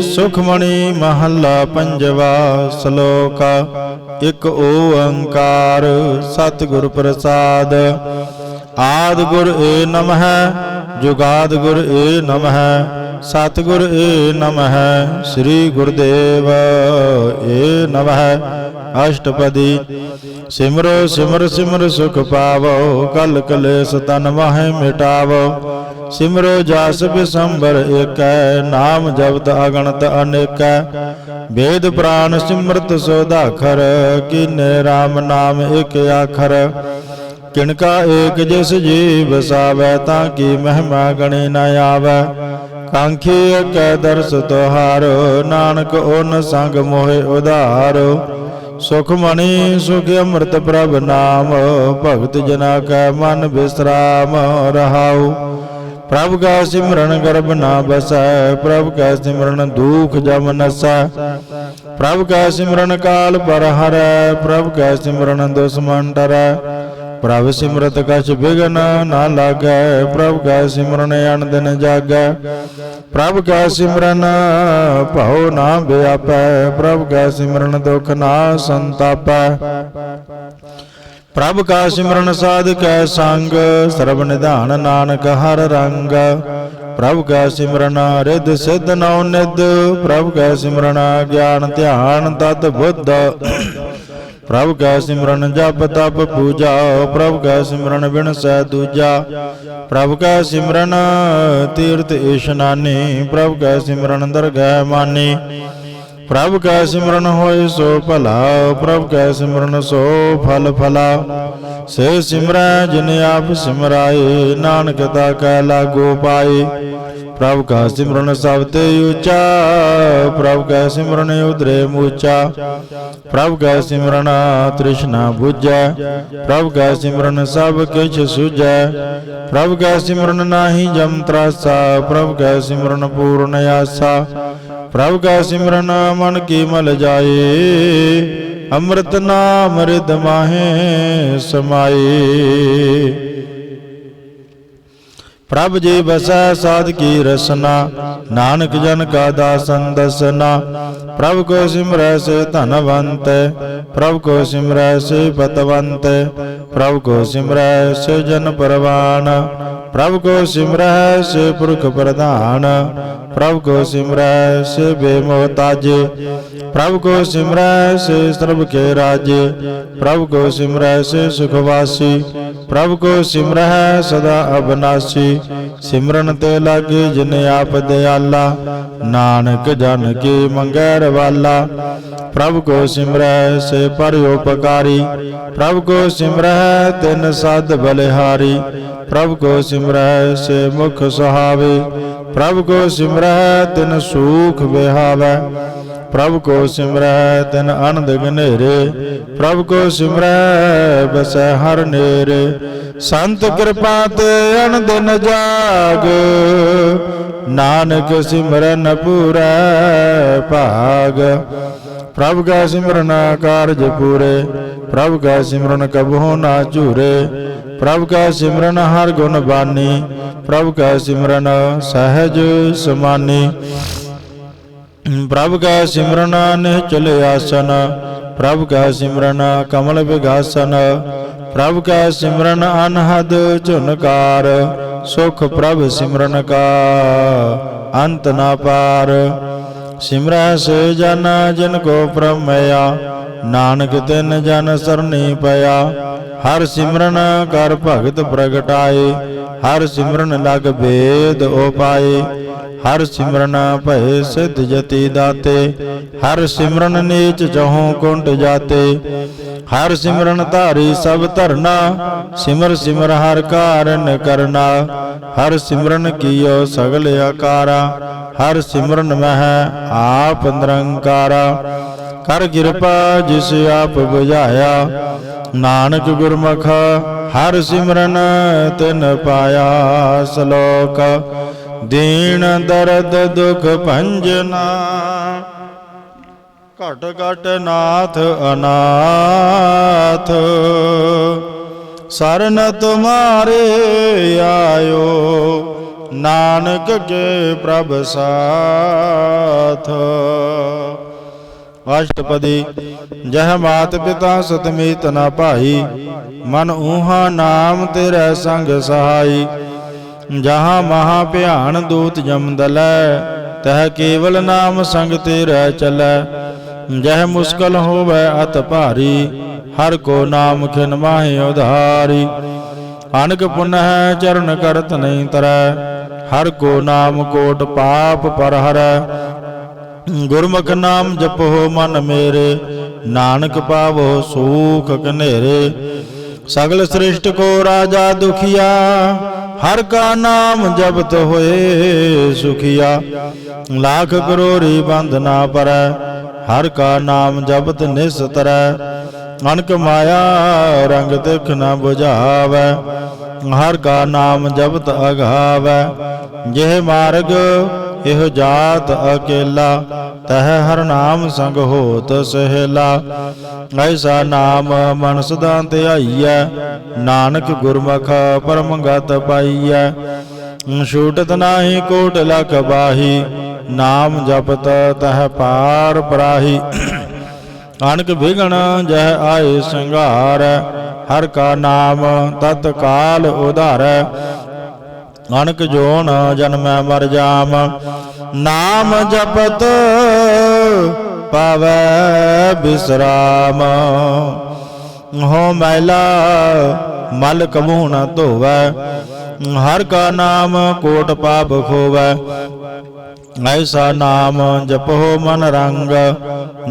सुखमणि महला पंजवा। श्लोक एक ओंकार सतगुर प्रसाद। आद गुर ए नमः जुगाद गुर ए नमः सतगुर ए नमः श्री गुरुदेव ए नमः। अष्टपदी सिमरो सिमर सिमर सुख पावो कल कलेस तन माहे मिटावो। सिमरो जास बिसंबर एक नाम जपत अगणत अनेक। वेद प्राण सिमरत सोदाखर कीने राम नाम एक आखर। किनका एक जिस जी बसावै ताकि महिमा गणी न आवै। कांखी कै दर्श तोहारो नानक ओन संग मोहे उधारो। सुखमणि सुख अमृत प्रभ नाम भगत जना कै मन विश्राम रहाऊ। प्रभु का सिमरन गर्भ न बसै प्रभु का सिमरन दुख जम नसै। प्रभु का सिमरन काल पर हरै प्रभु का सिमरन दुश्मन डरै। प्रभु सिमरत कछ बिघन न लागै प्रभु का सिमरन अन दिन जागै। प्रभु का सिमरन भव ना व्यापै प्रभु का सिमरन दुख ना संतापै। प्रभु का सिमरन साध कै संग सर्व निधान नानक हर रंग। प्रभु का सिमरन रिद सिद्ध नौ निध प्रभु का सिमरन ज्ञान ध्यान तत् बुद्ध। प्रभु का सिमरन जप तप पूजा प्रभु का सिमरन बिन सै दूजा। प्रभु का सिमरन तीर्थ इशनानी प्रभु का सिमरन दरगाह मानी। प्रभु का सिमरन होय सो भला प्रभु का सिमरन सो फल फला। से सिमरै जिन आप सिमराए नानक ताकै लागो पाए। प्रभु का सिमरन सब ते ऊंचा प्रभु का सिमरन उतरे मूचा। प्रभु का सिमरन तृष्णा बुझै प्रभु का सिमरन सब किछ सुझै। प्रभु का सिमरन नाही जम त्रासा प्रभु का सिमरन पूर्ण आसा। प्रभु का सिमरन मन की मल जाए अमृत नाम रिद माहे समाए। प्रभु जी बसै साध की रसना नानक जन का दासन दसना। प्रभु को सिमरै से धनवंत प्रभु को सिमरै से पतवंत। प्रभु को सिमरै से जन परवान प्रभु को सिमरै से पुरख प्रधान। प्रभु को सिमरै से बेमोहताजे प्रभु को सिमरै से सर्व के राजे। प्रभु को सिमरै से सुखवासी प्रभु को सिमरै सदा अविनाशी। सिमरन ते लागे जिन आप दयाला नानक जन की मंगैर वाला। प्रभु को सिमरै से परोपकारी प्रभु को सिमरै तिन साध बलिहारी। प्रभु को सिमरै से मुख सुहावे प्रभु को सिमरै तिन सुख बिहावै। प्रभु को सिमरै तिन आनंद घनेरे प्रभु को सिमरै बसै हर नेरे। संत कृपा ते अन दिन जाग नानक सिमरन पूरै भाग। प्रभु का सिमरन कारज पूरे प्रभु का सिमरन कबहु ना झूरे। प्रभु का सिमरन हर गुण बानी प्रभु का सिमरन सहज समानी। प्रभु का सिमरन निश्चल आसन प्रभु का सिमरन कमल विघासन। प्रभु का सिमरन अनहद चुनकार सुख प्रभु सिमरन का अंत ना पार। सिमरै से जन जिनको प्रमया नानक तिन जन सरनी पया। हर सिमरन कर भगत प्रगटाए हर सिमरन लग भेद उपाए। हर सिमरन भय सिद्ध जति दाते हर सिमरन नीच चहु कुंट जाते। हर सिमरन धारी सब धरना सिमर सिमर हर कारण करना। हर सिमरन कियो सगल आकारा हर सिमरन मह आप निरंकारा। कर कृपा जिस आप बुझाया नानक गुरमुख हर सिमरन तिन पाया। श्लोक दीन दर्द दुख भंजना घट घट नाथ अनाथ। शरण तुम्हारे आयो नानक के प्रभ साथ। अष्टपदी जह मात पिता सतमीत न भाई, मन ऊहा नाम तेरे संग सहाई। जहाँ महा भयान दूत जम दलै, तह केवल नाम संग तेरे चलै। जह मुश्किल होवै अत भारी, हर को नाम खिन माहि उधारी। अनक पुनः चरण करत नहीं तरै, हर को नाम कोट पाप पर हरै। गुरमुख नाम जपो मन मेरे, नानक पावो सुख कनेरे। सगल सृष्टि को राजा दुखिया, हर का नाम जपत होए सुखिया। लाख करोड़ी बंद ना परै, हर का नाम जपत निस्तरै। अनक माया रंग दिख न बुझावै, हर का नाम जपत अघावै। यह मार्ग एह जात अकेला, तह हर नाम संग होत सहेला। ऐसा नाम मन सदा ध्याईਐ, नानक गुरमुख परम गत पाईਐ। छूटत नाहि कोट लख बाही, नाम जपत तह पार पराही। अनक विघ्न जह आए संघार, हर का नाम तत्काल उधारै। अनक जोन जन्मै मर जाम, नाम जपत पावै विश्राम। हो मैला मल कबू न धोवै, हर का नाम कोट पाप खोवै। ऐसा नाम जपो मन रंग,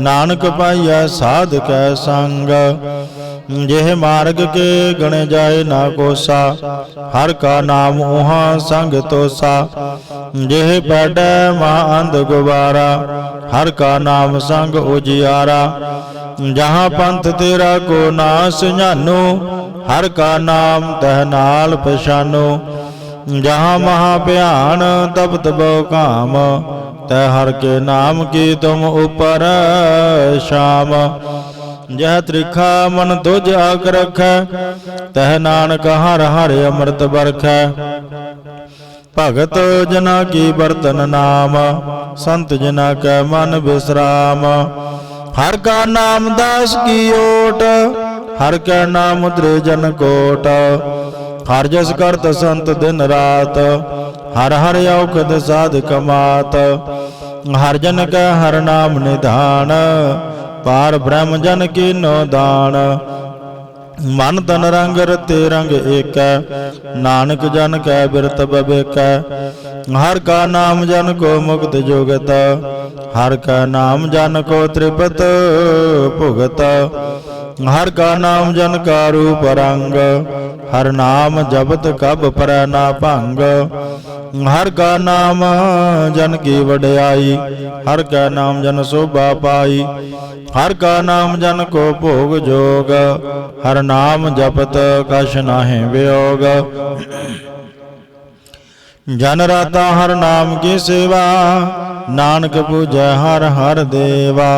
नानक पाइया साध कै संग। जेह मार्ग के गण जाए ना कोसा, हर का नाम उहा संग तोसा। जेह पैडै महा अंध गुबारा, हर का नाम संग उजियारा। जहाँ पंथ तेरा को नास जानो, हर का नाम तह नाल पछानो। जहाँ महा भयान तपत बहु काम, तह हर के नाम की तुम ऊपर शाम। जह त्रिखा मन तुझ आग रखै, तह नानक हर हर अमृत बरखै। भगत जना की बर्तन नाम, संत जना कै मन विश्राम। हर का नाम दास की ओट, हर कै नाम मुद्रे जन कोट। हर जस करत संत दिन रात, हर हर औखद साध कमात। हर जन कै हर नाम निधान, पार ब्रह्म जन कीनो दान। मन तन रंग रते रंग एकै, नानक जन कै बिरत बबेकै। हर का नाम जन को मुक्त जुगत, हर का नाम जन को त्रिपत भुगत। हर का नाम जन का रूप रंग, हर नाम जपत कब परै ना भंग। हर का नाम जन की वड्याई, हर का नाम जन शोभा पाई। हर का नाम जन को भोग जोग, हर नाम जपत कछ नाहि वियोग। जन राता हर नाम की सेवा, नानक पूजै हर हर देवा।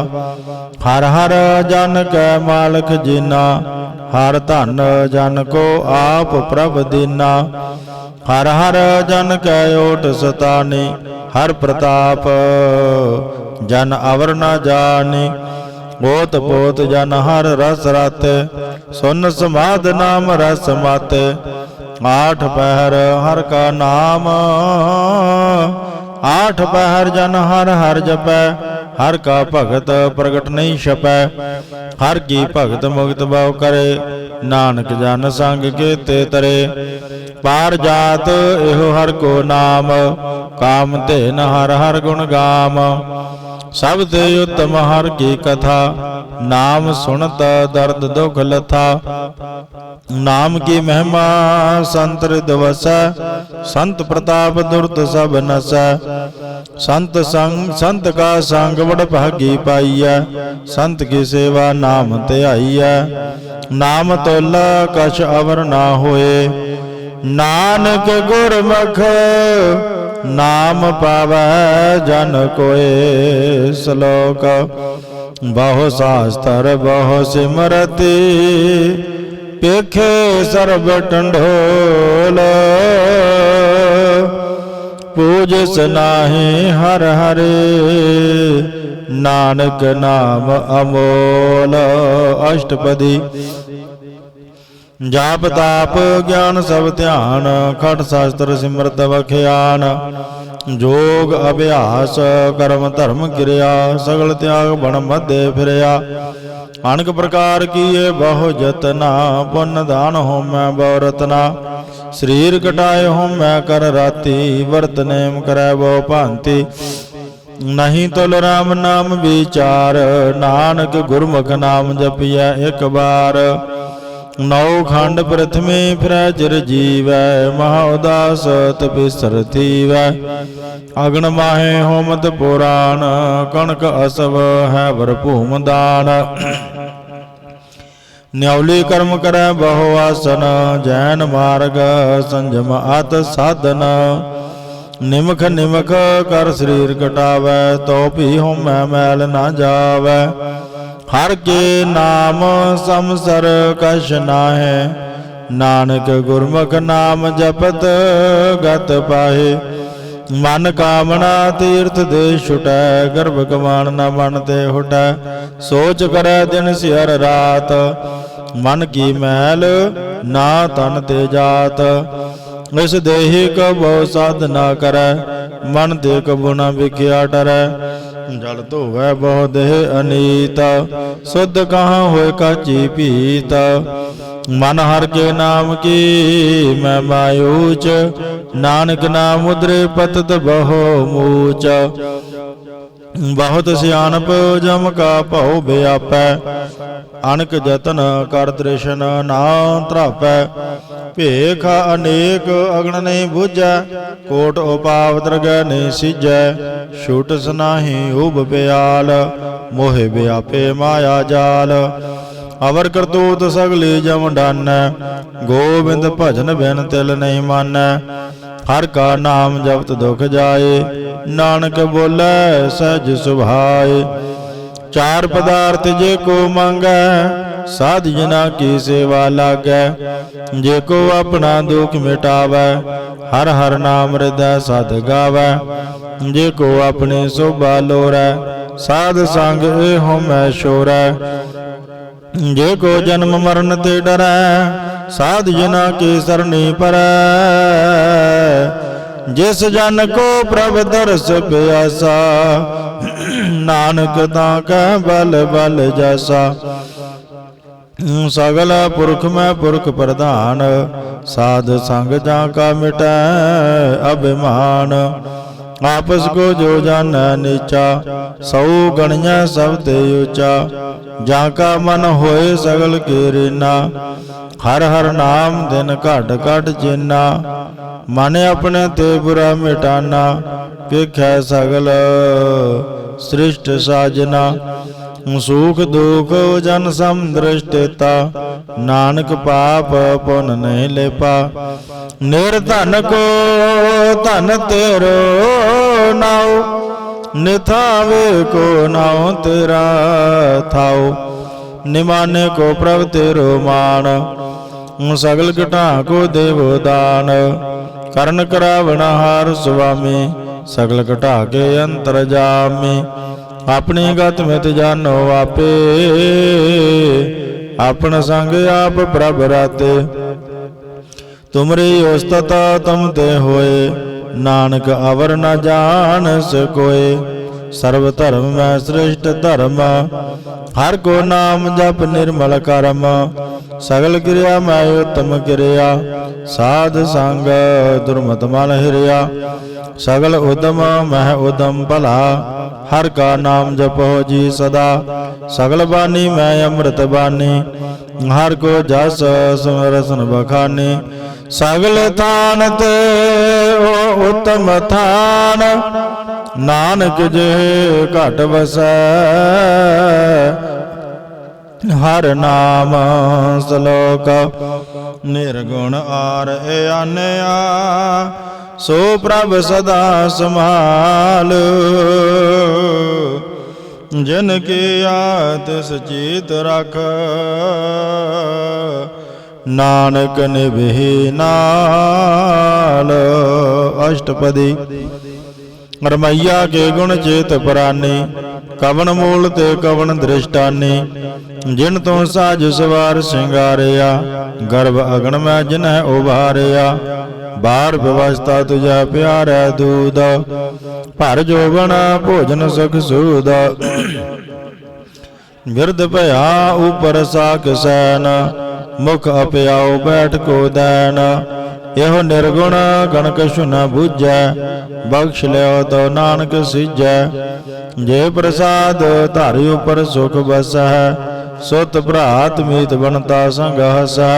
हर हर जन कै मालक जीना, हर धन जन को आप प्रभ दीना। हर हर जन कै ओट सतानी, हर प्रताप जन अवर न जानी। ओत पोत जन हर रस राते, सुन समाध नाम रस माते। आठ पहर हर का नाम, आठ पहर जन हर हर जपै। हर का भगत प्रगट नहीं छपै, हर की भगत मुक्त बहु करे। नानक जन संग केते तरे, पार जात एहो हर को नाम। काम धेन हर हर गुण गाम, सब ते उत्तम हर की कथा। नाम सुनत दर्द दुख लथा, नाम की महिमा संत हृदय वसै। संत प्रताप दुर्त सब नसै, संत संग संत का संग बड़ भागी पाईऐ। संत की सेवा नाम ध्याईऐ, नाम तोला कछ अवर ना होए। नानक गुरमुख नाम पावै जन कोय। श्लोक बहु शास्त्र बहु सिमरति, पेखे सर्ब टंडोल। पूज सनाहि हर हरे, नानक नाम अमोल। अष्टपदी। जाप ताप ज्ञान सब ध्यान, खट शास्त्र सिमरत बख्यान। जोग अभ्यास कर्म धर्म क्रिया, सगल त्याग बन मध्य फिरया। अनेक प्रकार किए बहु जतना, पुण्य दान हो मैं बहु रतना। शरीर कटाए हो मैं कर राती, वर्त नेम करे बहु भांति। नहीं तुल राम नाम विचार, नानक गुरमुख नाम जपिया एक बार। नौ खंड प्रथमे फिरै चिर जीवै, महा उदास तपिसर थीवै। अग्न माहे होमत पुराण, कणक असव है वर भूम दान। न्यौली कर्म करै बहु आसन, जैन मार्ग संजम आत साधन। निमख निमख कर शरीर कटावै, तो भी होमै मैल ना जावै। हर के नाम समसर कछ नाहे, नानक गुरमुख नाम जपत गत पाहे। मन कामना तीर्थ दे छुटै, गर्भ गमान न मन ते हुटै। सोच करै दिन सिर रात, मन की मैल ना तन ते जात। इस देहि कबो साधना करै, मन ते कबो न विख्या डरै। जल धोवै बहु देह अनीत, शुद्ध कहाँ होए काची पीत। मन हर के नाम की मैं मायूच, नानक नाम उदरे पतत बहु मूच। बहुत सियानप जम का भौ व्यापै, अनक जतन कर तृष्ण ना त्रापै। भेख अनेक अग्न नहीं बुझै, कोट उपाव दरगह नहीं सिजै। छूट सनाही उब प्याल, मोहे व्यापे माया जाल। अवर करतूत सगली जम डानै, गोविंद भजन बिन तिल नहीं मानै। हर का नाम जपत दुख जाए, नानक बोले सहज सुभाए। चार पदार्थ जे को मांगै, साध जना की सेवा लागै। जे को अपना दुख मिटावै, हर हर नाम हृदय साध गावै। जे को अपनी शोभा लोरै, साध संग एहो मैं शोरै। जे को जन्म मरण ते डरै, साध जना की सरनी परै। जिस जन को प्रभ दर्श प्यासा, नानक ताकै बल बल जैसा। सगल पुरख में पुरख प्रधान, साध संग जाका मिटै अभिमान। आपस को जो जान नीचा, सौ गणिया सब ते ऊंचा। जाका मन होए सगल के रीना, हर हर नाम दिन घट घट जीना। मन अपने ते बुरा मिटाना, पेखै सगल सृष्ट साजना। सुख दुख जन सम दृष्टिता, नानक पाप पुन नहीं लेपा। निर्धन को धन तेरो नाओ, निथावे को नाओ तेरा थाओ। निमाने को प्रभ तेरो मान, सगल घटा को देवो दान। करण करावण हार स्वामी, सगल घटा के अंतर जामी। अपनी गत मित जानो आपे, अपन संग आप प्रभ राते। तुमरी उस्तत तुम ते होए, नानक अवर न जान सकोए। सर्व धर्म में श्रेष्ठ धर्म, हर को नाम जप निर्मल कर्म। सगल क्रिया मैं उत्तम क्रिया, साध संग दुर्मत मल हिरिया। सगल उदम मह उदम भला, हर का नाम जपो जी सदा। सगल बानी मैं अमृत बानी, हर को जस सुरसन बखानी। सगल थान ते ओ उत्तम थान, नानक जे घट बसै। हर नाम श्लोक निर्गुण आर आनया, सो प्रभ सदा समाल। जिनकी आतिस चीत रख, नानक निभि नाल। अष्टपदी। रमैया के गुण चेत पुरानी, कवन मूल ते कवन दृष्टानी। जिन तो साज सवार सिंगारिया, गर्भ अगन में जिन्ह उभारिया। बार व्यवस्था तुझा प्यारा दूध, भर जोबन भोजन सुख सूद। गिरद भया ऊपर साक सैन, मुख अपयाओ बैठ को दैन। यहो निर्गुण गण कछु न बूझै, बख्श लियो तो नानक सिजै। जे प्रसाद धारी उपर सुख बसै, सुत भ्रात मीत बनता संग हसै।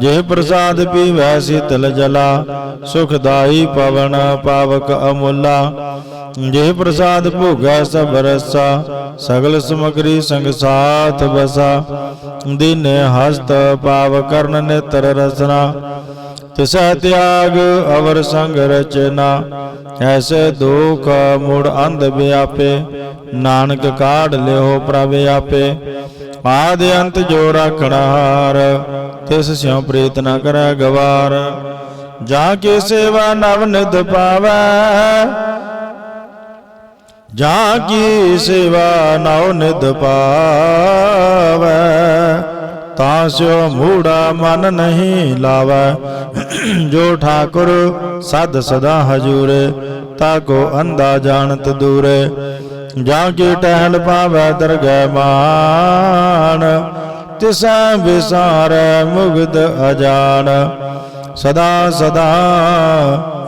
जे प्रसाद पीवै शीतल जला, सुखदाई पवन पावक अमूला। जे प्रसाद भोगै सब रसा, सगल समग्री संग साथ बसा। दीने हस्त पाव कर्ण नेत्र रसना, तिसै त्याग अवर संग रचना। ऐसे दुख मूढ़ अंध व्यापे, नानक काढ़ लेहो प्रभ आपे। आदि अंत जो राखणहार, तिस स्यों प्रीत न करे गवार। जाके सेवा नव निध पावै, जाकी सेवा नव निध पावै। तास्यो मूढ़ा मन नहीं लावै, जो ठाकुर सद सदा हजूरे। ताको अंधा जानत दूरे, जाकी टहल पावै दरगह मान। तिसै विसारै मुग्ध अजान, सदा सदा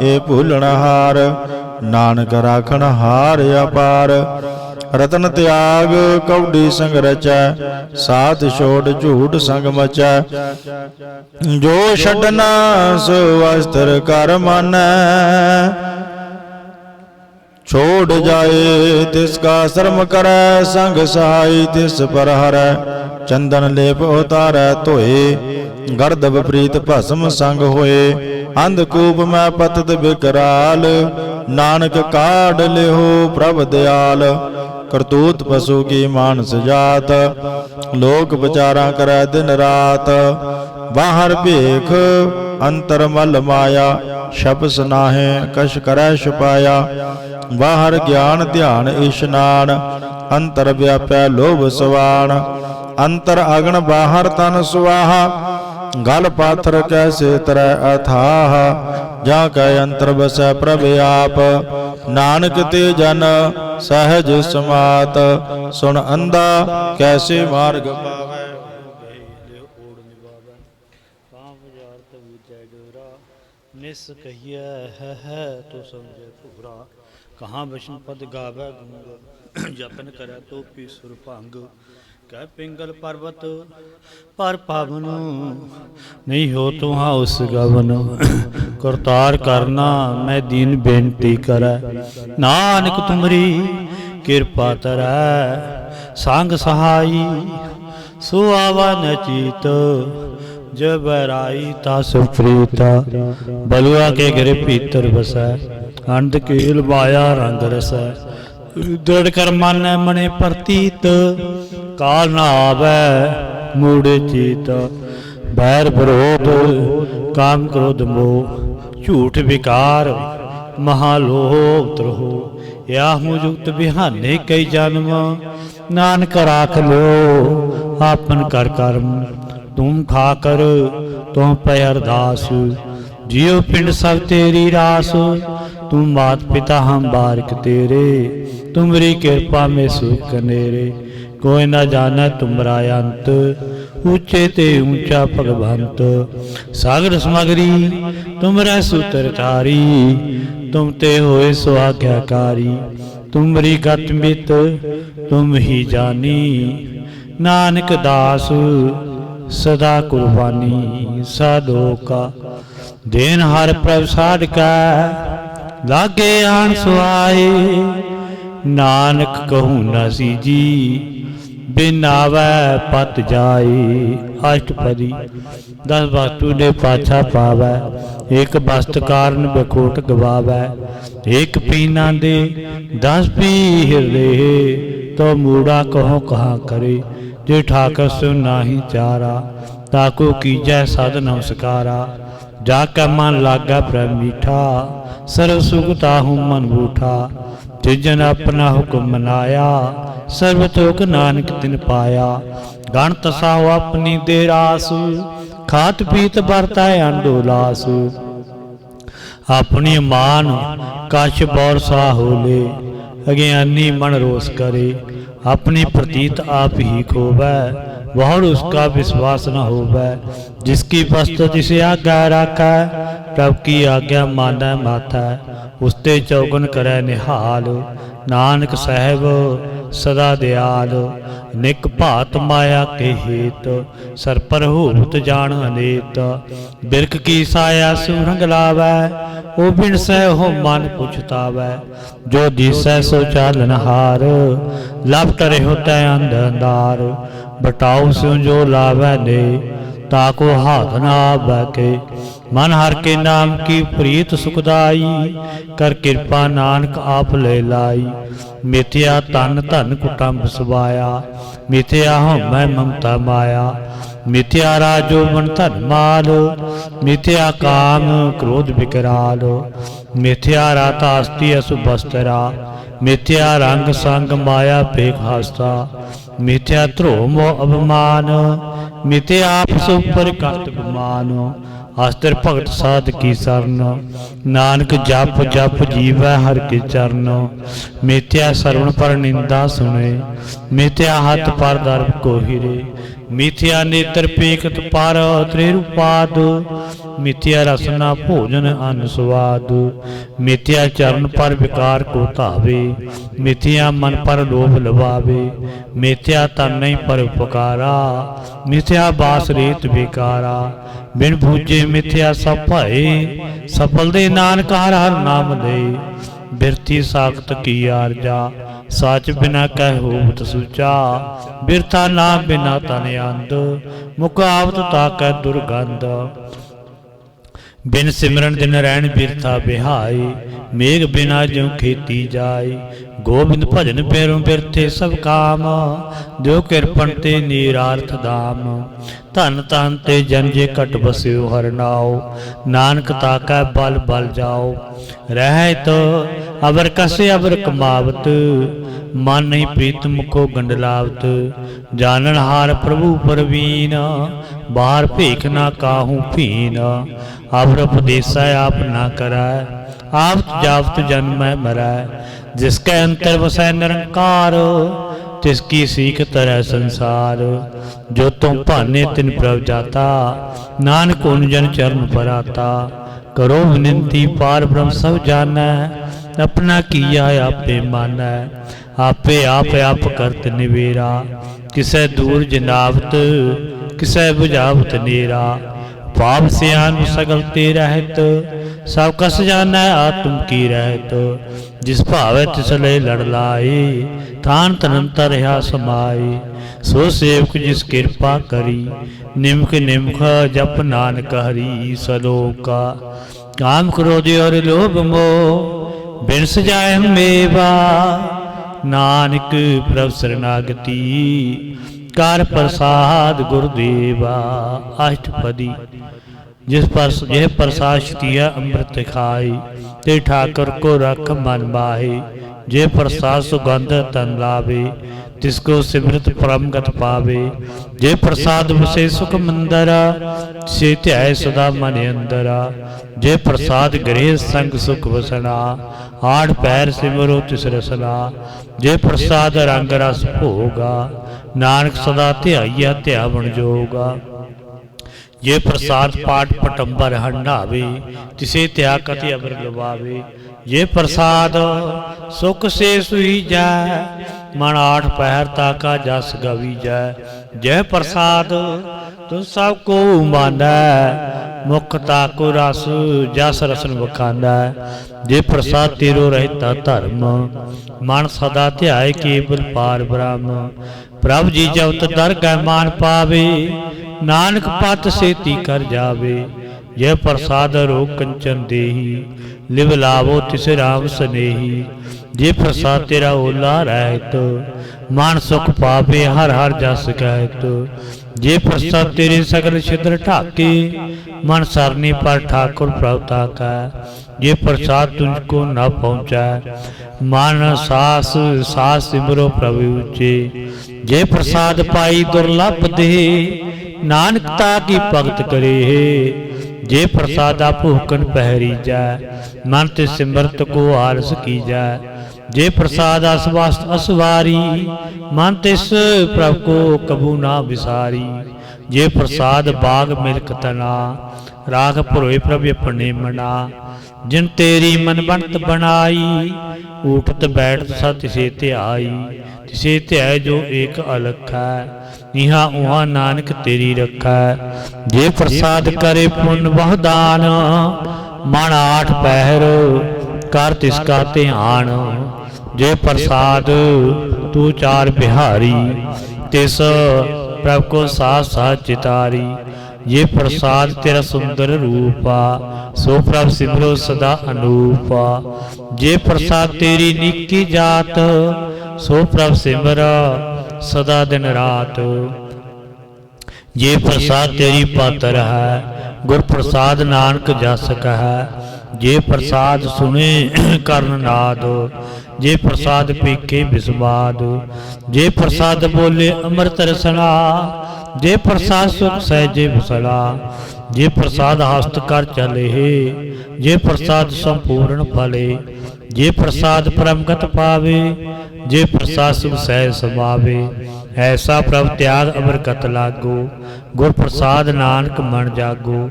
ये भूलनहार। नानक राखण हार अपार, रतन त्याग कौडी संग रचै। साथ छोड़ झूठ संग मचै, जो छडना सो वस्त्र कर मानै। छोड़ जाए तिसका श्रम करै, संग सहाय तिस पर हरै। चंदन लेप उतारै धोए, गर्दभ प्रीत भस्म संग होए। अंधकूप में पतत विकराल, नानक काढ़ लेहो प्रभ दयाल। करतूत पशु की मानस जात, लोक विचारा करे दिन रात। बाहर भेख अंतर मल माया, शपस नाहे कश करे छुपाया। बाहर ज्ञान ध्यान इशनान, अंतर व्यापै लोभ सवान। अंतर अगन बाहर तन सुवाहा, गल पाथर कैसे तरै अथाह। जा कै अंतर बसै प्रभ आप, नानक ते जन सहज समात। सुन अंधा कैसे मार्ग पावै, निस कहिए है तो समझे पूरा। कहाँ वैष्णु पद गावै गूंग, जतन करे तो पी सुर भंग। कह पिंगल पर्वत पर पावन, नहीं हो तुहा उस गवन। करतार करना मैं दीन बेनती करै, नानक तुमरी कृपा तरै। संग सहाई सो आवा न चीत, जब बैराई ता सुप्रीता। बलुआ के गिर भीतर बसै, अंध केल माया रंग रसै। दृढ़ कर मानै मने प्रतीत, काल न आवै मूढ़ चीत। बैर विरोध काम क्रोध मोह, झूठ विकार महालोह उतरहो। या हूँ युक्त बिहाने कई जन्म, नानक राख लो आपन कर कर्म। तुम खाकर तुम पै अरदास, जियो पिंड सब तेरी रास। तुम मात पिता हम बारिक तेरे, तुमरी कृपा में सुख नेरे। कोई न जाना तुमरा अंत, ऊंचे ते ऊंचा भगवंत। सागर समगरी तुमरा सूत्र धारी, तुम ते होए सो आज्ञाकारी। तुमरी गत मित तुम ही जानी, नानक दास सदा कुर्बानी। साधो का देन हर प्रभ साध का, लागे आन सुआए। नानक कहूँ न सीजी, बिन आवै पत जाए। अष्टपदी 10 वस्तु ने पाछा पावै, एक वस्त कारण बखोट गवावै। एक पीना दे 10 पी हृदय, तो मूड़ा कहो कहाँ करे। जे ठाकर सो नाही चारा, ताको कीजै सद नमस्कारा। जाके मन लागा प्रेम मीठा, सर्व सुख ताहू मन बूठा। तिजन अपना हुक्म मनाया, सर्वतोक नानक तिन पाया। गण तसाहो अपनी दे रास, खात पीत बरताए अंडोलास। अपनी मान कश बौर साहो ले, अज्ञानी मन रोस करे। अपनी प्रतीत आप ही खोवै, बहुत उसका विश्वास न होवै। जिसकी वस्तु जिसे आज्ञा राखै, प्रभु की आज्ञा मानै माथै। उसते चौगन करै निहाल, नानक साहब सदा दयाल। निक भात माया के हेत, सर पर होत जान अनेत। बिरख की साया सुरंग लावै, ओ बिन सह हो मन पुछतावै। जो दिसै सो चालन हार, लब टरे होतै अंध अंधार। बटाऊ स्यों जो लावै ने, ताको हाथ न आवै के। मन हर के नाम की प्रीत सुखदाई, कर कृपा नानक आप ले लाई। मिथ्या तन धन कुटुंब सवाया, मिथ्या हमै ममता माया। मिथ्या राजो मन धन माल, मिथ्या काम क्रोध विकराल। मिथ्या राता अस्ति अशुभ वस्त्रा, मिथ्या रंग संग माया भेख हास्ता। मिथ्या ध्रोम अभिमान, मिथ्या आपस उपर करत गुमान। अस्त्र भगत साध की शरण, नानक जप जप जीवै हर के चरण। मिथ्या श्रवण पर निंदा सुने, मिथ्या हाथ पर दर्भ को हिरे। मिथ्या नेत्र पेखत पर त्रिरुपाद, मिथ्या रसना भोजन अन्न स्वाद। मिथ्या चरण पर विकार को धावे, मिथ्या मन पर लोभ लवावे। मिथ्या तन नहीं पर उपकारा, मिथ्या बास रेत बेकारा। बिन भूजे मिथ्या सब भय, सफल दे नानक हर हर नाम दे। बिरथी साखत की आरजा, सच बिना कह होत सुचा। बिरथा नाम बिना तन अंध, मुकावत ताकै दुर्गंध। बिन सिमरन दिन रैन बिरथा बिहाई, मेघ बिना ज्यों खेती जाय। गोबिंद भजन पेरों बिरथे सब काम, जो किरपन ते नीरार्थ दाम। धन तन ते जन जे कट बस्यो हर नाओ, नानक ताकै बल बल जाओ। रहत अबर कसे अबर कमावत, मन नहीं प्रीत मुखो गंडलावत। जानन हार प्रभु परवीन, बाहर भेख ना काहू भीन। अबर उपदेसा आप ना करै, आवत जावत जन्म मरै। जिसके अंतर वसै निरंकार, तिसकी सीख तरह संसार। जो तुम भाने तिन प्रभ जाता, नानक उन जन चरण पर आता। करो विनती पार ब्रह्म सब जानै, अपना किया आपे मानै। आपे आप करत निवेरा, किसै दूर जनावत, किसै बुझावत नेरा। पाप सियान सगल ते रहत, सब कस जानै आत्म की रहत। जिस भावै तिस ले लड़ लाए, थान तनंतर रहा समाए। सो सेवक जिस कृपा करी, निमक निमक जप नानक हरि सलोका। काम क्रोध और लोभ मोह, बिन सजाए मेवा। नानक प्रभ शरणागति, कर प्रसाद गुरुदेवा। अष्टपदी। जिस पर यह प्रसाद दिया अमृत खाई, ते ठाकुर को रख मन माहे। जे प्रसाद सुगंध तन लावे, तिसको सिमरत परमगत पावे। जे प्रसाद वसे सुख मंदरा, से ध्याय सदा मन अंदरा। जे प्रसाद गृह संग सुख वसना, आठ पैर सिमरो तिस रसना। जे प्रसाद रंग रस भोगा, नानक सदा ध्याइया ध्यावन जोगा। जे प्रसाद पाठ पटंबर हंडावे, तिसे त्याग कति अबर लवावे। ये प्रसाद सुख से सुई जाय, मन आठ पहर ताका जस गवी जाय। जय प्रसाद तुम सबको मानै, मुख ताको रस जस रसन बखांदा। जे प्रसाद तेरो रहता धर्म, मन सदा ध्याय केवल पार ब्रह्म। प्रभु जी जब दरगह मान पावे, नानक पत सेती कर जावे। यह प्रसाद रोग कंचन देही, लिव लावो तिस राम सनेही। जे प्रसाद तेरा ओला रहत, मान सुख पावे हर हर जस कहत। जे प्रसाद तेरे सकल छिद्र ढाके, मन सरनी पर ठाकुर प्रभुता का। जे प्रसाद तुझको न पहुँचा, मन सास सास सिमरो प्रभु ऊँचे। जे प्रसाद पाई दुर्लभ दे, नानकता की भगत करे। जे प्रसादा भूखन पहरी जाए, मन ते सिमरत को आलस की जाए। जे प्रसाद असवास्त असवारी, मन तिस प्रभु को कबू ना विसारी। जे प्रसाद बाग मिल्क तना, राख भरोए प्रभु अपने मना। जिन तेरी मन बनत बनाई, उठत बैठत सा तिसे ध्याई। तिसे ध्याय जो एक अलख है, इहाँ उहाँ नानक तेरी रखा। जे प्रसाद करे पुण्य बहु दान, मन आठ पहर कर तिसका ध्यान। जे प्रसाद तू चार बिहारी, तिस प्रभु को साथ साथ चितारी। ये प्रसाद तेरा सुंदर रूपा, सो प्रभु सिमरो सदा अनूपा। जे प्रसाद तेरी निकी जात, सो प्रभु सिमरा सदा दिन रात। ये प्रसाद तेरी पातर है, गुर प्रसाद नानक जस कह। जे प्रसाद सुने कर्ण नाद, जे प्रसाद पीके बिस्वाद। जे प्रसाद बोले अमृत रसना, जे प्रसाद सुख सहजे भसला। जे प्रसाद हस्त कर चले, जे प्रसाद संपूर्ण फले। जे प्रसाद परमगत पावे, जे प्रसाद सुख सहज समावे। ऐसा प्रभु त्याग अबरकत लागो, गुर प्रसाद नानक मन जागो।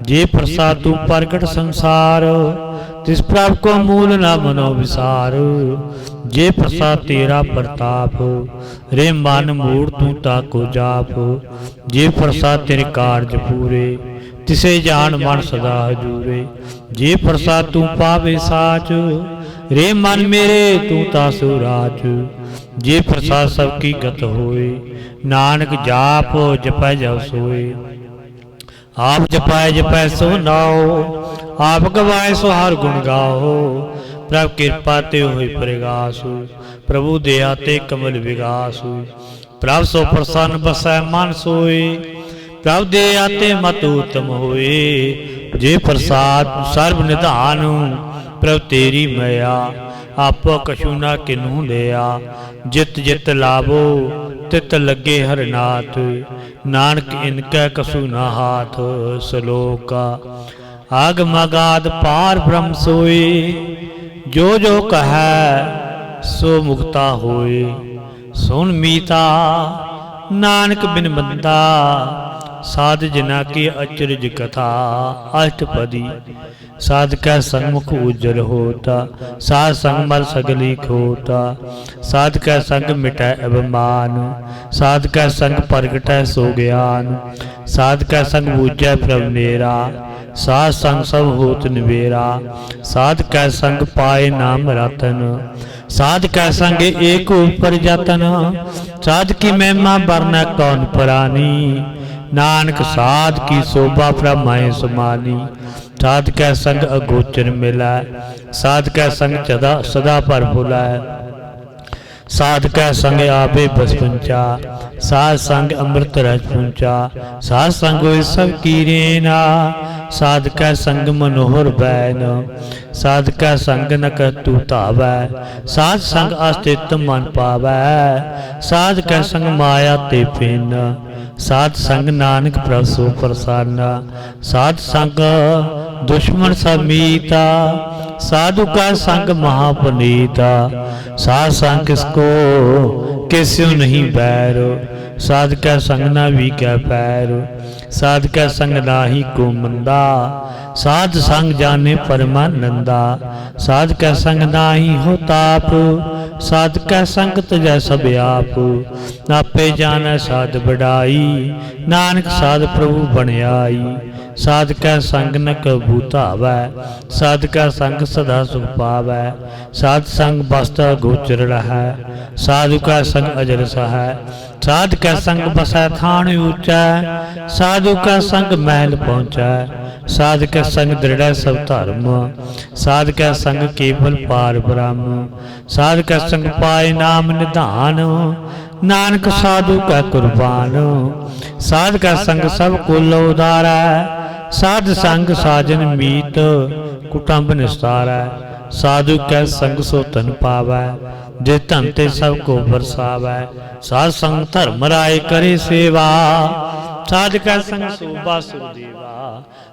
जे प्रसाद तू प्रगट संसार, तिस प्रभु को मूल न मनो विसार। जे प्रसाद तेरा प्रताप, रे मन मूड़ तू ताको जाप। जे प्रसाद तेरे कार्य पूरे, तिसे जान मन सदा हजूरे। जे प्रसाद तू पावे साच, रे मन मेरे तू तासु राज। जे प्रसाद सबकी गत होए, नानक जाप जपै जब सोए। आप जपाए जपै सो नाओ, आप गवाए सो हर गुण गाओ। प्रभु कृपा ते होई प्रगास, प्रभु दया ते कमल विगास। प्रभु सो प्रसन्न बसै मन सोए, प्रभु दया ते मत उत्तम होए। जे प्रसाद सर्व निधान, प्रभु तेरी मया। आपो कछु ना किन्हू लिया, जित जित लाभो तित लगे हरनाथ। नानक इनकै कसु ना हाथ, सलोका आगम अगाध पार ब्रह्म सोए। जो जो कहे सो मुक्ता होए, सुन मीता नानक बिन बंदा। साध जना की अचरज कथा, अष्टपदी साध कै संगमुख उज्जर होता। साध संग मल सगली खोता, साध कै संग मिटै अभिमान। साध कै संग प्रगटै सो ज्ञान, साध कै संग बूझै प्रभु नेरा। साध संग सब होत निबेरा, साध कै संग पाए नाम रतन। साध कै संग एक ऊपर जतन, साध की महिमा बरनै कौन परानी। नानक साध की शोभा प्रमाए समानी। साध कै संग अगोचर मिलै, साध कै संग सदा पर भुलाए। साध कै संग आवे बस पंचा, साध संग अमृत रस पुंचा। साध संग होए सब कीरेना, साध कै संग मनोहर बैन। साध कै संग न तू धावै, साध संग अस्तित्व मन पावै। साध कै संग माया ते फिन, साध संग नानक प्रभु सो प्रसन्न। साध संग दुश्मन सब मीता, साधु का संग महापुनीता। साध संग किसको किस्यों नहीं बैर, साध कै संग ना भी कै पैर। साध कै संग नाही को मंदा, साध संग जाने परमानंदा। साध कै संग नाही हो ताप, साध कै संग तजै सब आप। आपे जानै साध बढ़ाई, नानक साध प्रभु बनियाई। साध कै संग न कबू धावै, साध कै संग सदा सुख पावै। साध संग बसता गोचर रहै, साधु कै संग अजर सहै। साध कै संग बसै थान ऊंचा, साधु कै संग महल पहुँचै। साध कै संग दृढ़ सब धर्म, साध कै संग केवल पार ब्रह्म, साध कै संग पाए नाम निधान, नानक साधु कै कुर्बान, साध कै संग सब कुल उदारा, साध संग साजन मीत कुटुंब निस्तारै, साधु कै संग सो तन पावै, जे धन ते सब को बरसावै, साध संग धर्म राय करे सेवा, साध कै संग शोभा सुदेवा,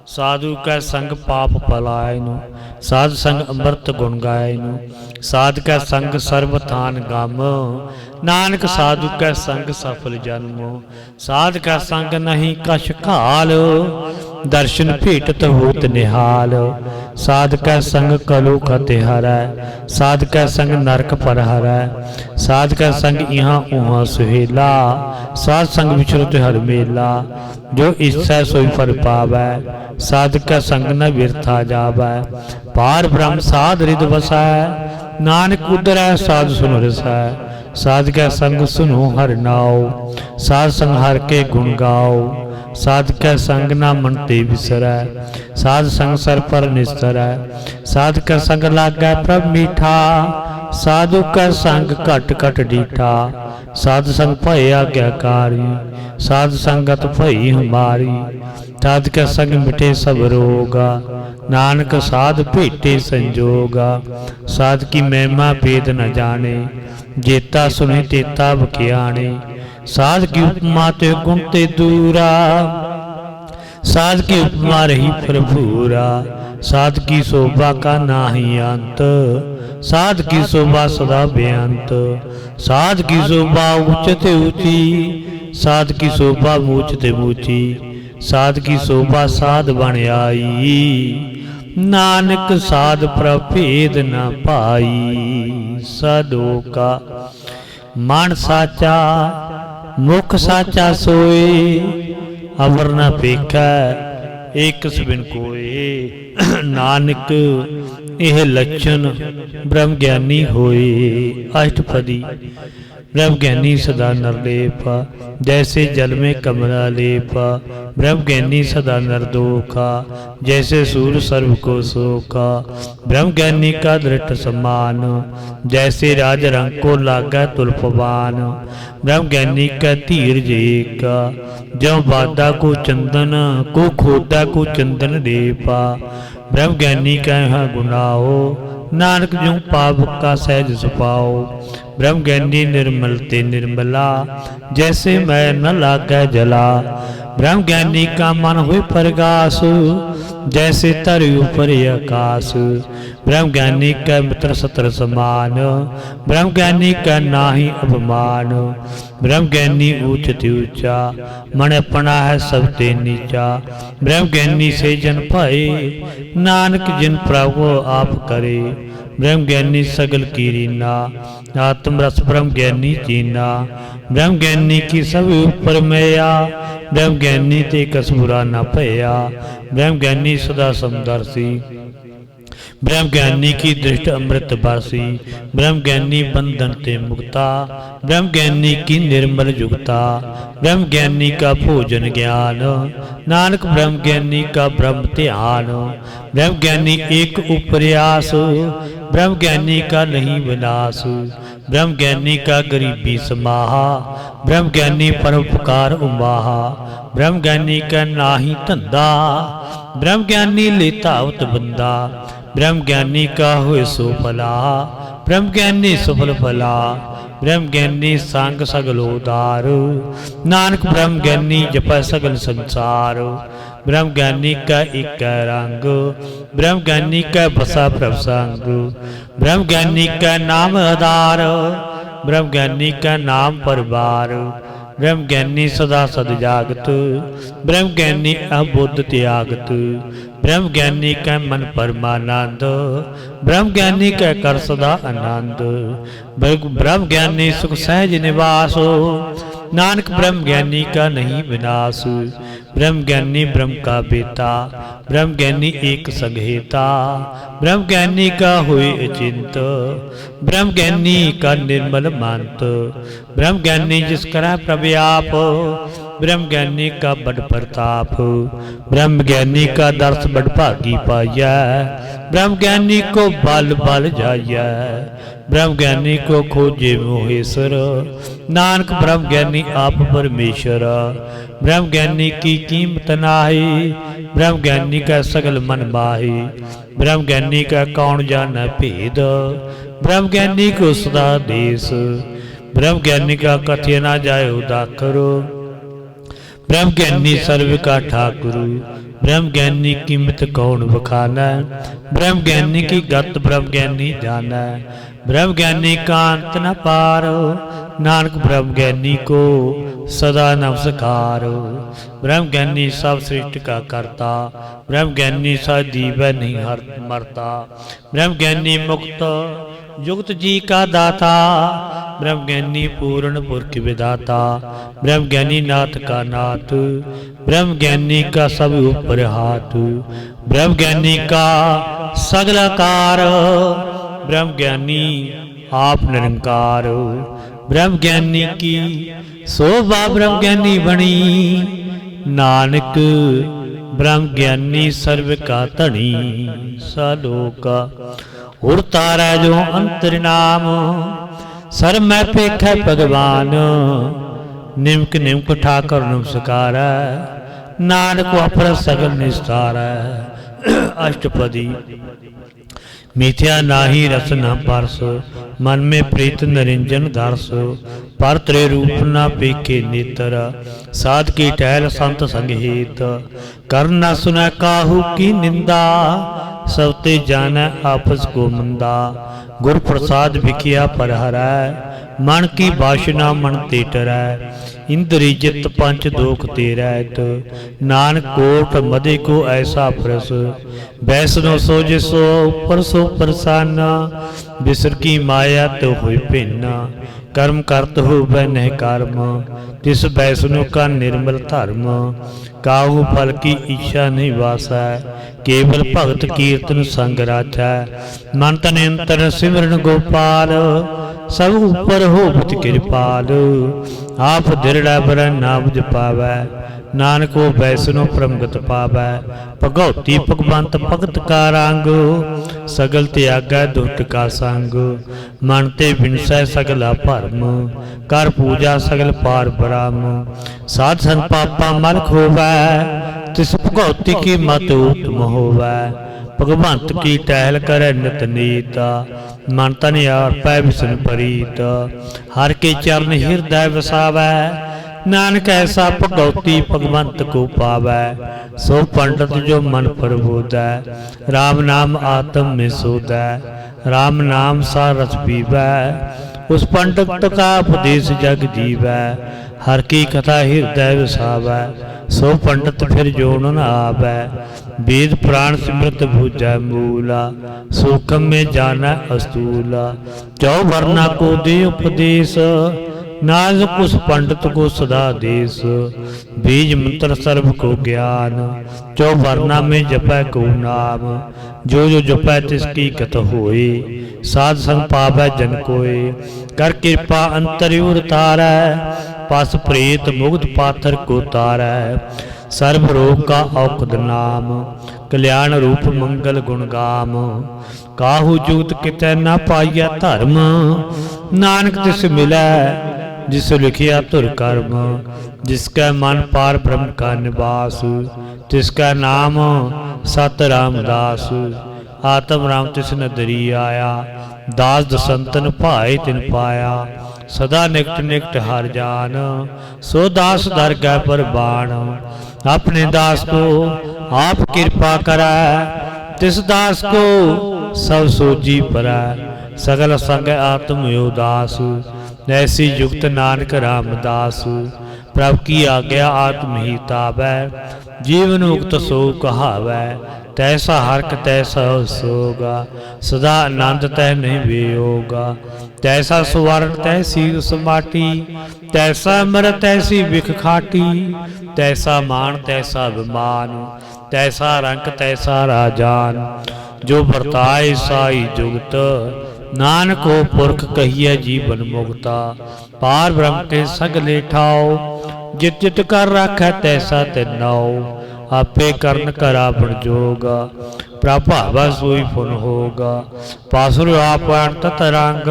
साधु कै संग पाप पलायनु, साध संग अमृत गुण गायनु, साध कै संग सर्वथान गम, नानक साधु कै संग सफल जन्म, साध कै संग नहीं कछ काल, दर्शन भेटत होत निहाल, साध कै संग कलो खते हरै, साध कै संग नरक पर हरै, साध कै संग यहाँ उहाँ सुहेला, साध संग विचरत हर मेला, जो इच्छा सोई फल पावै, साध कै संग न बिरथा जावै, पार ब्रह्म साध रिद वसै, नानक उदरै साध सुन रसै, साध कै संग सुनो हर नाओ, साध संग हर के गुण गाओ, साध कै संग ना मन ते बिसरै, साध संग सर पर निस्तरै, साध कै संग लागै प्रभ मीठा, साधु कै संग घट घट डीठा, साध संग भय आज्ञाकारी, साध संगत भई हमारी, साध कै संग मिटे सब रोगा, नानक साध भेटे संजोगा, साध की महिमा भेद न जाने, जेता सुने तेता बख्याने, साध की उपमा ते गुण ते दूरा, साध की उपमा रही प्रभुरा, साध की शोभा का नाही अंत, साध की शोभा सदा बेअंत, साध की शोभा उच्च ते ऊंची, साध की शोभा मूच ते मूची, साध की शोभा साध बन आई, नानक साध प्रभेद न पाई, साधो का मन साचा मुख साचा सोए, अवर न पेखै एक बिन कोए, नानक यह लक्षण ब्रह्म ज्ञानी होए। अष्टपदी। ब्रह्म ज्ञानी सदा निर्लेपा, जैसे जल में कमला लेपा, ब्रह्म ज्ञानी सदा निर्दोखा, जैसे सूर्य सर्व को सोखा, ब्रह्म ज्ञानी का दृढ़ सम्मान, जैसे राज रंग को लागा तुल्पवान, ब्रह्म ज्ञानी का धीरज एक, ज्यों बादा को चंदन को खोदा को चंदन लेपा, ब्रह्म ज्ञानी का यहाँ गुनाहो, नानक जो पाप का सहज सुपाओ, ब्रह्म ज्ञानी निर्मल ते निर्मला, जैसे मैं न लागे जला, ब्रह्म ज्ञानी का मन हुए प्रगास, जैसे तर ऊपर आकाश, ब्रह्म ज्ञानी का मित्र सत्र समान, ब्रह्म ज्ञानी का नाही अपमान, ब्रह्म ज्ञानी ऊंच ते ऊंचा, मन अपना है सब ते नीचा, ब्रह्म ज्ञानी से जन भय, नानक जिन प्रभु आप करे, ब्रह्म ज्ञानी सगल की रीना, आत्म रस ब्रह्म ज्ञानी जीना, ब्रह्म ज्ञानी की सब ऊपर मैया, ब्रह्म ज्ञानी ते कस बुरा न भया, ब्रह्म ज्ञानी सदा समदर्शी, ब्रह्म ज्ञानी की दृष्टि अमृत बासी, ब्रह्म ज्ञानी बंधन ते मुक्ता, ब्रह्म ज्ञानी की निर्मल युक्ता, ब्रह्म ज्ञानी का भोजन ज्ञान, नानक ब्रह्म ज्ञानी का ब्रह्म ध्यान, ब्रह्म ज्ञानी एक उपरयास, ब्रह्म ज्ञानी का नहीं विनाश, ब्रह्म ज्ञानी का गरीबी समाहा, ब्रह्म ज्ञानी परोपकार उमाहा, ब्रह्म ज्ञानी का नाही धंधा, ब्रह्म ज्ञानी लेता उत बंदा, ब्रह्म ज्ञानी का हुए सो फला, ब्रह्म ज्ञानी सफल फला, ब्रह्म ज्ञानी सांग सगल उदार, नानक ब्रह्म ज्ञानी जप सगल संसार, ब्रह्म ज्ञानी का एक रंग, ब्रह्म ज्ञानी का बसा प्रभ संग, ब्रह्म ज्ञानी का नाम आधार, ब्रह्म ज्ञानी का नाम परवार, ब्रह्म ज्ञानी सदा सद जागत, ब्रह्म ज्ञानी अबुद्ध त्यागत, ब्रह्म ज्ञानी का मन परमानंद, ब्रह्म ज्ञानी का कर सदा आनंद, ब्रह्म ज्ञानी सुख सहज निवास, नानक ब्रह्म ज्ञानी का नहीं विनाश, ब्रह्म ज्ञानी ब्रह्म का बेटा, ब्रह्म ज्ञानी एक संघेता, ब्रह्म ज्ञानी का हुए अचिंत, ब्रह्म ज्ञानी का निर्मल मंत, ब्रह्म ज्ञानी जिस करा प्रव्याप, ब्रह्म ज्ञानी का बड़ प्रताप, ब्रह्म ज्ञानी का दर्श बड़ भागी पाया, ब्रह्म ज्ञानी को बल बल जाया, ब्रह्म ज्ञानी को खोजे मोहेश्वर, नानक ब्रह्म ज्ञानी आप परमेश्वर, ब्रह्म ज्ञानी की कीमत नाही, ब्रह्म ज्ञानी का सगल मन माही, ब्रह्म ज्ञानी का कौन जाना भेद, ब्रह्म ज्ञानी को सदा देश, ब्रह्म ज्ञानी का कथ्य ना जाए उदाकरो, ब्रह्म ज्ञानी सर्व का ठाकुर, ब्रह्म ज्ञानी कीमत कौन बखाना, ब्रह्म ज्ञानी की गत ब्रह्म ज्ञानी जाना, ब्रह्म ज्ञानी का अंत न पार, नानक ब्रह्म ज्ञानी को सदा नमस्कार, ब्रह्म ज्ञानी सब सृष्टि का करता, ब्रह्म ज्ञानी सब जीव नहीं हर मरता, ब्रह्म ज्ञानी मुक्त युक्त जी का दाता, ब्रह्म ज्ञानी पूर्ण पुरख विदाता, ब्रह्म ज्ञानी नाथ का नाथ, ब्रह्म ज्ञानी का सब ऊपर हाथ, ब्रह्म ज्ञानी का सगल आकार, ब्रह्म ज्ञानी आप निरंकार, ब्रह्म ज्ञानी की शोभा ब्रह्म ज्ञानी बनी, नानक ब्रह्म ज्ञानी सर्व का धनी, सलोका उर तारा जो अंतर नाम, सर मैं पेख भगवान, निमक निमक ठाकर नमस्कार, नानक अपर सगल निस्तार, अष्टपदी मिथ्या नाही रस न परस, मन में प्रीत निरंजन दर्श, पर त्रे रूप न पेखे नेत्र, साध की टहल संत संग हेत, कर न सुन काहू की निंदा, सब ते जाने आपस को मंदा, गुर प्रसाद विखिया पर हरै, मन की वासना मन ते टरै, इंद्री जित पंच दोख ते रहत, नानक कोट मदे को ऐसा फरस, वैष्णो सो जिसो ऊपर सो प्रसन्न, बिसर की माया तो हुई भिन्न, कर्म करत हो वह नह कर्म, तिस वैष्णो का निर्मल धर्म, काहू फल की इच्छा नहीं वासा, केवल भगत कीर्तन संग राधा, मन तन अंतर सिमरन गोपाल, सब ऊपर होवत कृपाल, आप दृढ़ बर नाम जपावै, नानक को वैष्णो परमगत पावै, भगवती भगवंत भगत का रंग, सगल त्यागै दुष्ट का संग, मन ते बिनसै सगला भरम, कर पूजा सगल पार ब्रह्म, साध संत पापा मल खोवै, तिस भगवती की मत उत्तम होवै, भगवंत की टहल करे नित नीता, मन तन यार पै विष्णु प्रीत, हर के चरण हृदय वसावै, नानक ऐसा भगवती भगवंत को पावै, सो पंडित जो मन प्रबोधै, राम नाम आत्म में सोधै, राम नाम सा रस पीवै, उस पंडित का उपदेश जग जीवै, हर की कथा हृदय वसावै, सो पंडित फिर जोन न आवै, वेद प्राण सिमृत भुजै मूला, सूखम में जाना अस्तूला, जो वर्णा को दे उपदेश, नानक उस पंडित को सदा देश, बीज मंत्र सर्व को ज्ञान, जो वर्णा में जपै को नाम, जो जो जपै तिसकी गत होए, साध संग पावै जन कोय, कर कृपा अंतर्युर तारै, पस प्रेत मुग्ध पाथर को तारै, सर्व रोग का औखद नाम, कल्याण रूप मंगल गुण गाम, काहू जुगत कितै न पाइया धर्म, नानक तिस मिलै जिस लिखिया तुर कर्म, जिसका मन पार ब्रह्म का निवास, तिसका नाम सत रामदास, आत्म राम तिस नदरी आया, दास दसंतन भाई तिन पाया, सदा निकट निकट हर जान, सो दास दरगाह पर बाण, अपने दास को आप कृपा करै, तिस दास को सब सोजी परै, सगल संग आत्म उदास, ऐसी युक्त नानक रामदास, प्रभु की आज्ञा आत्म ही तावै, जीवन मुक्त सो कहावै, तैसा हरक तैसा सोगा, सदा आनंद तह नहीं वियोगा, तैसा सुवर्ण तैसी उस माटी, तैसा अमृत तैसी बिख खाटी, तैसा मान तैसा अभिमान, तैसा रंग तैसा राजान, जो बरताए साई जुगत, नानक को पुरख कहिए जीवन मुक्ता, पार ब्रह्म के सगले ठाओ, जित जित कर राखै तैसा तिनाओ, आपे करन करा बन जोगा, प्रभावा सोई फुन होगा, पासुर आप तत रंग,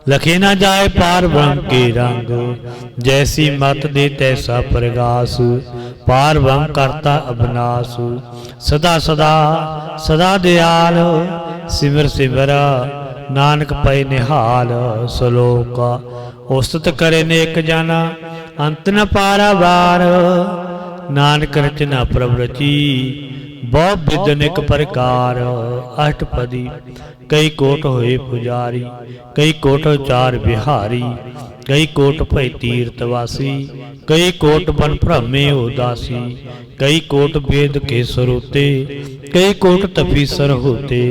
लखे न जाए पार ब्रह्म के रंग, जैसी मत दे तैसा प्रगास, पार ब्रह्म करता अविनाश, सदा सदा सदा दयाल, सिमर सिमर नानक पै निहाल, सलोक उस्तत करे नेक जन, अंत न पारा बार, नानक रचना प्रभ रची, बहु विदनिक प्रकार, अष्टपदी कई कोट होए पुजारी, कई कोट चार बिहारी, कई कोट भय तीर्थवासी, कई कोट बन भ्रमे उदासी, कई कोट वेद के सरोते, कई कोट तपीसर होते,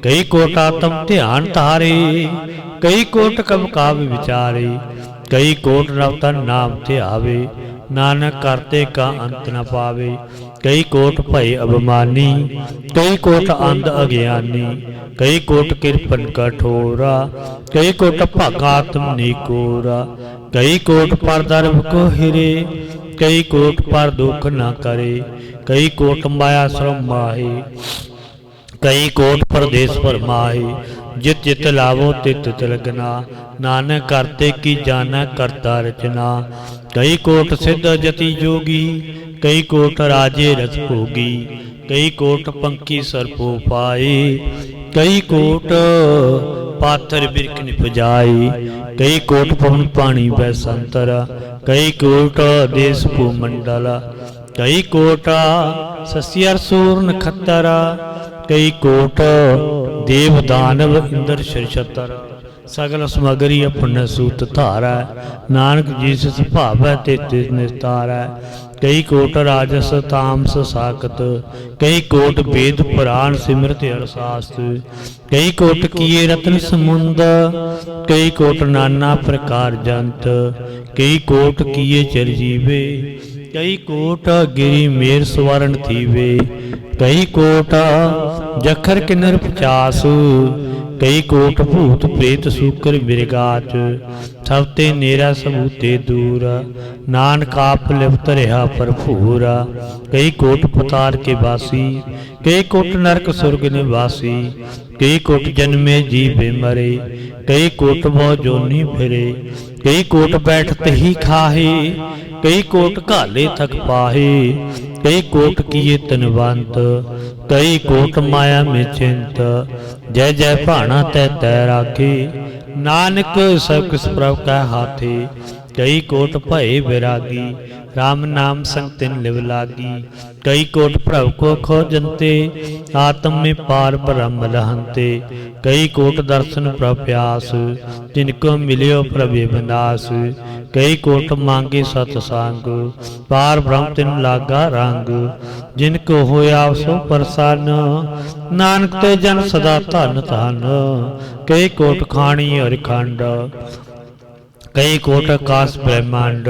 कई कोट आत्म ध्यान तारे, कई कोट कब काव्य विचारे, कई कोट रवतन नाम ध्यावे, नानक करते का अंत न पावे, कई कोट भय अभिमानी, कई कोट अंध अज्ञानी, कई कोट कृपन कठोरा, कई कोट भगात्म निकोरा, कई कोट पर दर्भ को हिरे, कई कोट पर दुख न करे, कई कोट माया श्रम माहे, कई कोट परदेश फरमाए, जित जित लावो तित तित लगना, नानक करते की जाना करता रचना, कई कोट सिद्ध जति जोगी, कई कोट राजे रस भोगी, कई कोट पंखी सर्पो पाए, कई कोट पाथर बिरख निपजाए, कई कोट पवन पानी बैसंतर, कई कोट देश भूमंडल, कई कोट सस्यर सूर नखत्तर, कई कोट देव दानव इंद्र शरछतर, सगल समगरी अपन सूत धारै, नानक जिस सुभावै तित तित निस्तारै, कई कोट राजस तामस साकत, कई कोट वेद पुराण सिमरत अरशास्त्र, कई कोट किए रत्न समुंद, कई कोट नाना प्रकार जंत, कई कोट किए चिरजीवे, कई कोट गिरी मेर स्वर्ण थीवे, कई कोट जखर किन्नर 50, कई कोट भूत प्रेत सूकर बिरगाच, सबते नेरा सबूते दूर, नानक आप लिप्त रहा भरपूर, कई कोट पतार के वासी, कई कोट नरक सुरग निवासी, कई कोट जन्मे जीवे मरे, कई कोट बहु जोनी फिरे, कई कोट बैठते ही खाहे, कई कोट घाले थक पाहे, कई कोट किए तनवंत, कई कोट माया में चिंत, जय जय भाना तै तै राखे, नानक सब किस प्रभ कै हाथे, कई कोट भय विरागी, राम नाम संग तिन लिव लागी, कई कोट प्रभ को खोजनते, आत्म में पार ब्रह्म रहंते, कई कोट दर्शन प्रभ प्यास, जिनको मिलियो प्रभु विनाश, कई कोट मांगे सतसंग, पार ब्रह्म तिन लागा रंग, जिनको होया सो प्रसन्न, नानक ते जन सदा धन धन, कई कोट खानी हर खंड, कई कोट आकाश ब्रह्मांड,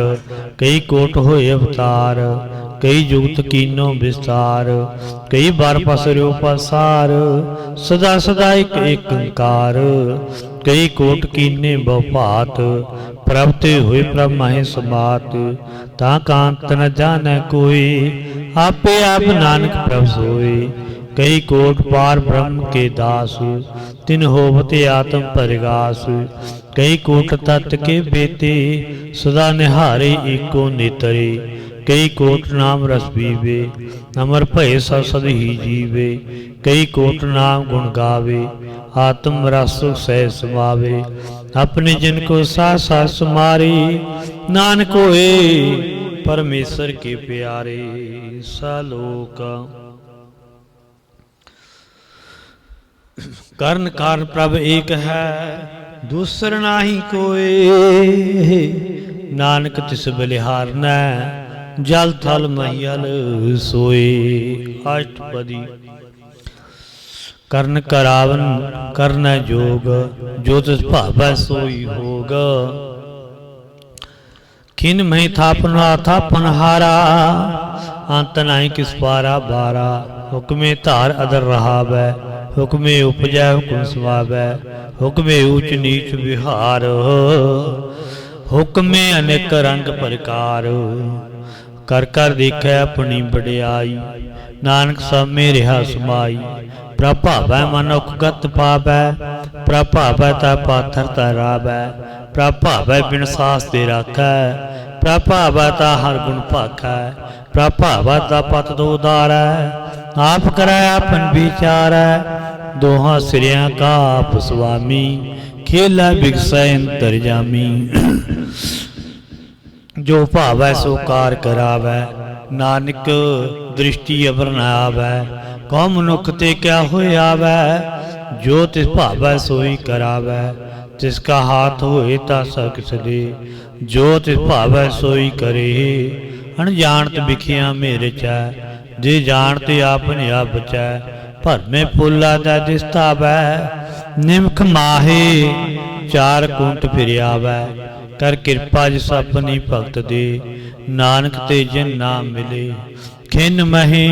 कई कोट होए अवतार, कई जुगत कीनो विस्तार, कई बार पसरो पसार, सदा सदा एक ओंकार, कई कोट कीने बहुभात, प्रभते हुए प्रभ माहे समात, ता कांत न जाने कोई, आपे आप नानक प्रभ सोए, कई कोट पार ब्रह्म के दास, तिन होवते आत्म परिगास, कई कोट तत् के बेते, सदा निहारे एको नेतरे, कई कोट नाम रस पीवे, अमर भय सद ही जीवे, कई कोट नाम गुण गावे, आत्म रस सह समावे, अपने जिन को सा सा समारे, नानक होए परमेश्वर के प्यारे, सलोक कर्ण कारण प्रभ एक है, दूसर नाही कोई, नानक तिस बलिहारनै, जल थल महियल सोए। अष्टपदी कर्ण करावन कर्ण जोग, जो तिस भावै सोई होग, खिन मही थापन थापन हारा, अंत नाही किस पारा बारा, हुक्मे धार अदर रहावै, हुक्मे उपजै हुक्म समावै, हुक्मे ऊच नीच विहार, हुक्मे अनेक रंग प्रकार, कर कर देखे अपनी बड़ियाई। नानक सामे रिहा समाई, प्रभावै मनुख गत पावै। प्रभावै ता पाथर तरावै, प्रभावै बिन सास दे राखै। प्रभावै ता हर गुण भाखै, प्रभावै ता पत दो उदारै। आप करै आपन विचारै, दोहां सिरियां का आप स्वामी। खेला बिगसै अंतरजामी, जो भावै सो कार करावै। नानक दृष्टि अवर न आवै, कौ मनुख ते क्या होए आवै। जो तिस भावै सोई करावै, जिसका हाथ होए ता किस दे। जो तिस भावै सोई करे, अनजानत बिखिया मेरे चै। जे जानत आपन आप बचै, भर में फूला दा दिसतावै। निमख माहे चार कुंट फिर आवै, कर कृपा जिस अपनी भगत दे। नानक ते जिन नाम मिले, खिन महे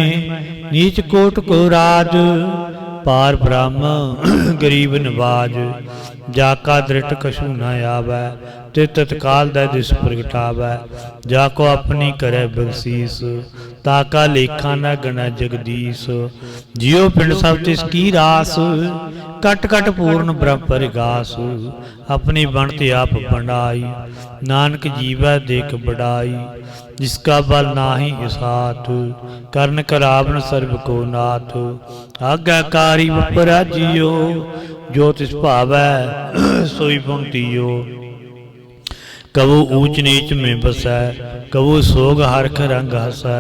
नीच कोट को राज। पार ब्रह्म गरीब नवाज, जाका दृढ़ कछु न आवै। ते तत्काल दै दिस प्रगटावै, जाको अपनी करे बख्शीस। ताका लेखा न गणै जगदीश, जियो पिंड सब तिसकी रास। कट कट पूर्ण ब्रह्म परिगास, अपनी बनते आप बनाई। नानक जीवै देख बढ़ाई, जिसका बल नाही इसात। करण करावन सर्ब को नाथ, आज्ञाकारी उपराजियो। जो तिस भावै सोई बुनतियो, कबू ऊंच नीच में बसै। कबू सोग हरख रंग हसै,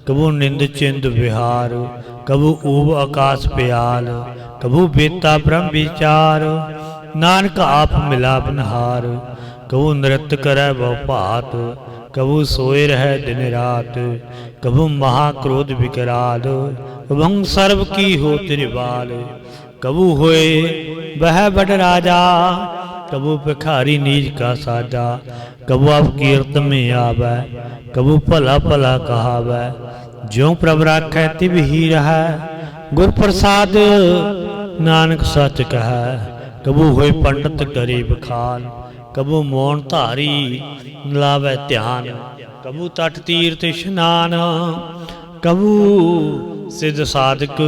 कबू निंद चिंद विहार। कबू ऊब आकाश प्याल, कबू बेता ब्रह्म विचार। नानक आप मिलाप नहार, कबू नृत्य करै बहु भात। कबू सोए रह दिन रात, कबू महाक्रोध विकराल। कबू सर्व की हो त्रिवाल, कबू होए वह बड़ राजा। कबू भिखारी नीज का साजा, कबू आप कीर्त में आवै। कबू भला भला कहावै, ज्यों प्रभ राखै तिव ही रहै। गुर प्रसाद नानक सच कहै, कबू होए पंडित करे बखान। कबू मौन धारी लावै ध्यान, कबू तट तीर्थ इशनान। कबू सिद्ध साधक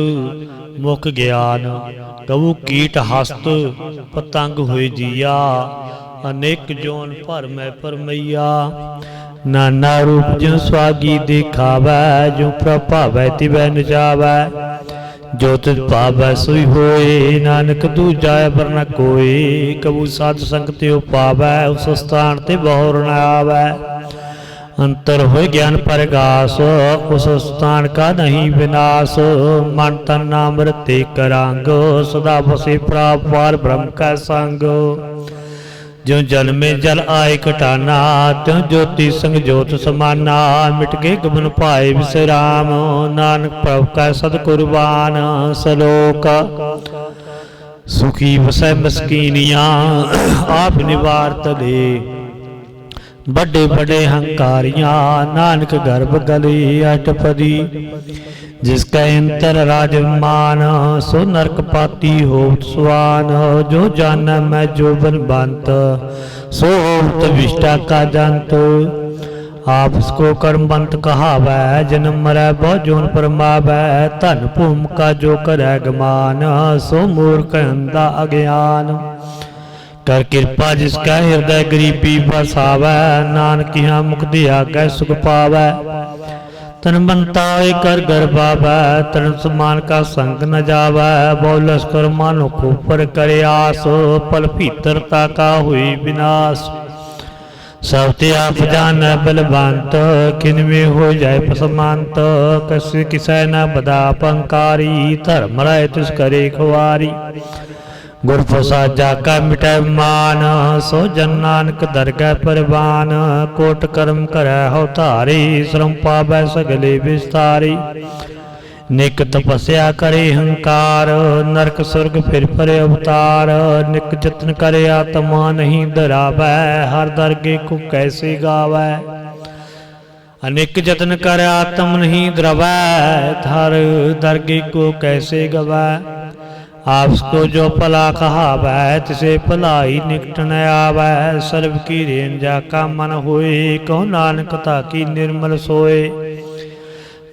मुख ज्ञान, कबू कीट हस्त पतंग होए जिया। अनेक जोन भर में परमैया, नाना रूप जो स्वागी दिखावै। जो प्रभावै तिवै नचावै, जो तिस भावै सोई होए। नानक दूजा पर न कोई, कबू साध संग त्यो पावै। उस स्थान ते बहुर न आवै, अंतर हो ज्ञान प्रगास। उस स्थान का नहीं विनाश, मन तन नाम रते करांग। सदा बसे प्रापार ब्रह्म का संग, ज्यों जल में जल आए कटाना। त्यों ज्योति संग ज्योत समाना, मिट के गमन पाए विश्राम। नानक प्रभु का सद कुर्बान, सलोक सुखी वसै मस्कीनिया। आप निवारत दे बड़े बड़े हंकारियां। नानक गर्भ गली अष्टपदी, जिसका अंतर राजमान। सो नरक पाती होत स्वान, जो जान मैं जो बनबंत। सो होत विष्टा का जंत, आप इसको कर्मबंत कहावै। जन्म मरै बहु जोन परमावै, धन भूम का जो करै गमान। सो मूर्ख अंधा अज्ञान, कर कृपा जिसका हृदय गरीबी बसावै। नानक यहाँ मुक्ति आगे सुख पावै, तन बनता कर गर्भावै। तन समान का संग न जावै, बहु लश्कर मानो को पर करे आस। पल भीतरता का हुई विनाश, सब ते आप जान बलवंत। किन में हो जाए पसमांत, कसे किसै न बदा पंकारी। धर्म राय तिस करे खुआरी, गुर प्रसाद जाका मिटै मान। सो जन नानक दरगह परवान, कोट कर्म करै हो धारी। श्रम पावै सगले विस्तारी, निक तपस्या करे हंकार। नरक सुरग फिर परे अवतार, निक जतन करे आत्मा नहीं डरावै। हर दरगे को कैसे गावै, अनेक जतन कर आत्म नहीं द्रवै। हर दरगे को कैसे गवै, आपको जो भला कहावै तिसे भलाई निकट न आवै। सर्व की रेन जाका मन होए, कहो नानक ताकी निर्मल सोए।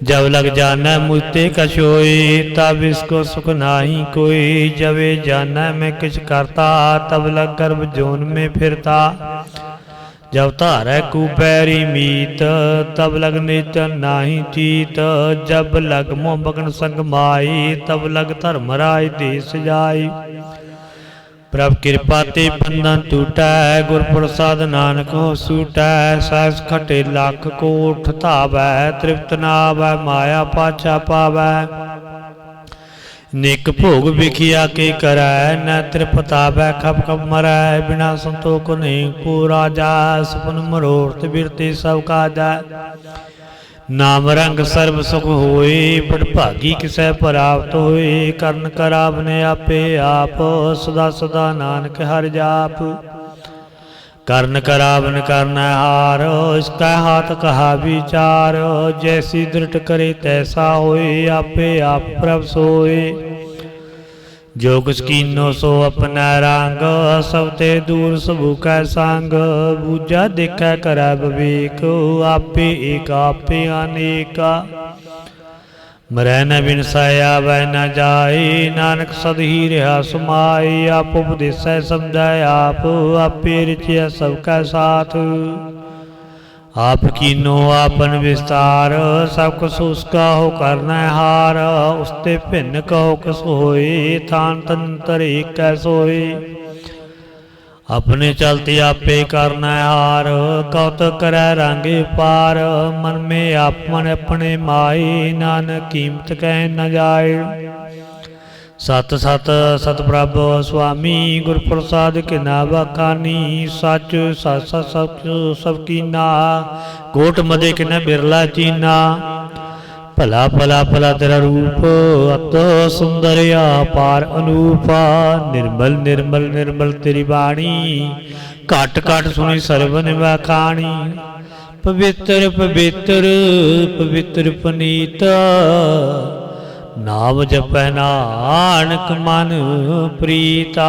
जब लग जाना मुझते कछोए, तब इसको सुख नाही कोई। जब जाना मैं किछ करता, तब लग गर्भ जोन में फिरता। जब धारै कुबैरी मीत, तब लग निचन नाही चीत। जब लग मोह मगन संग माई, तब लग धर्मराज देश जाई। प्रभ कृपा ते बंधन टूटै, गुर प्रसाद नानक हो सूटै। सहस खटे लाख कोठ धावै, तृप्त न आवै माया पाछा पावै। निक भोग विखिया के करै, न त्रिपतावै खप खप मरै। बिना संतोख नहीं को राजा, सपन मनोरथ बिरते सब काजा। नाम रंग सर्व सुख होए, बड़ भागी किसै प्राप्त होए। करन करावने आपे आप, सदा सदा नानक हर जाप। करन करावन करना हार, इसका हाथ कहा विचार। जैसी दृढ़ करे तैसा होए, आपे आप प्रभ सोए। जो कुछ कीनो सो अपना रंग, सब ते दूर सबू कै संग। बूझा देखै करै विवेक, आपे एक आपे अनेका। मरै न बिनसाय आवै न जाए, नानक सद ही रहा समाए। आप उपदेसै समझाय आप, आपे रिचय सबका साथ। आप कीनो आपन विस्तार, सब कुछ उसका हो करना हार। उसते भिन्न कहो कस होए, थान तंत्र एक कै सोए। अपने चलते आपे करना हार, कौत करै रंगे पार। मन में आप मन अपने माए, नानक कीमत कह न जाए। सत सत सत प्रभ स्वामी, गुर प्रसाद के ना बखानी। सच सच सच सब कीना, कोट मदे के न बिरला चीना। भला भला भला तेरा रूप, अत सुंदर अपार अनूपा। निर्मल निर्मल निर्मल तेरी बाणी, घट घट सुनी सरवन वाखाणी। पवित्र पवित्र पवित्र पनीत, नाम जपै नानक मन प्रीता।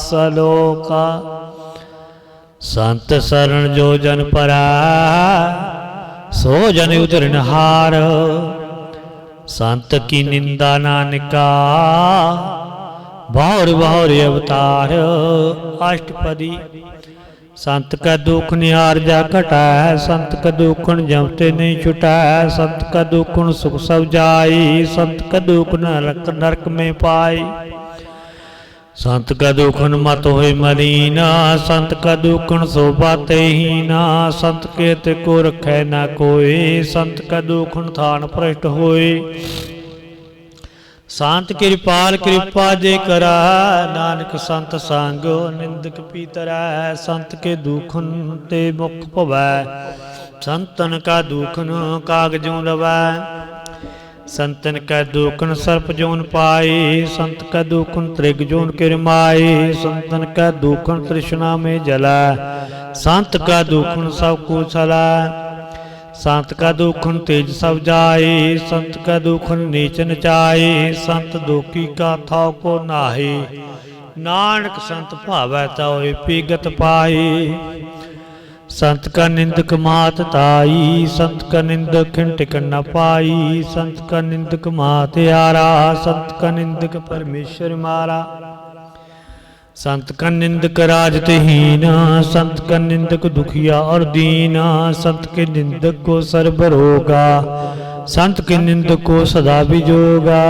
सलोका संत शरण जो जन परै, सो जन उधरण हार। संत की निंदा नानका, बहुर बहुर अवतार। अष्टपदी संत का दुख निहार जा घटै, संत का दुखन जमते नहीं छुटै। संत का दुखन सुख सब जाई, संत का दुख नरक नरक में पाई। संत का दुखन मत होए मलीना, संत का दुखन शोभा तेहीना। संत के ते को रखै न कोई, संत का दुखन थान भ्रष्ट होए। संत कृपाल कृपा जे करा, नानक संत संग निंदक पीतरै। संत के दुखन ते मुख भवै, संतन का दुखन कागजों लवै। संतन का दुखन सर्प जोन पाए, संत का दुखन त्रिग जोन किरमाए। संतन का दुखन तृष्णा में जला, संत का दुखन सब कुशला। संत का दुखन तेज सब जाए, संत का दुखन नीच नचाए। संत दुखी का था को नाहे, नानक संत भावै ताए पीगत पाए। संत का निंदक मात ताई, संत का निंदक खिंटिक न पाई। संत का निंदक मात यारा, संत का निंदक परमेश्वर मारा। संत का निंदक राजतहीना, संत का निंदक दुखिया और दीना। संत के निंदक को सर्व रोगा, संत के निंदक को सदा विजोगा।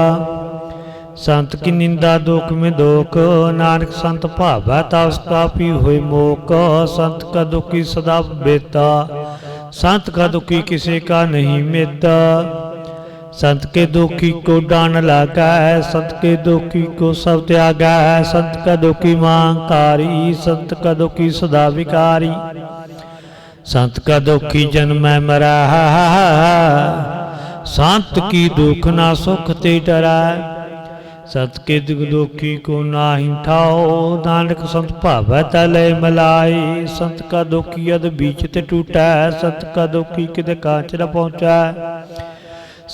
संत की निंदा दुख में दोख, नानक संत भावै ता उसका पी होए मोक। संत का दुखी सदा बेता, संत का दुखी किसी का नहीं मेता। संत के दुखी को डान लागा, संत के दुखी को सब त्यागा। संत का दुखी मांगकारी, संत का दुखी सदा विकारी। संत का दुखी जन्म मरा, संत की दुख ना सुख ते डरा। संत के दुखी को नाही ठाओ, नानक संत भावै तले मिलाए। संत का दुखी यद बीच ते टूटै, संत का दुखी किते कांच न पहुँचै।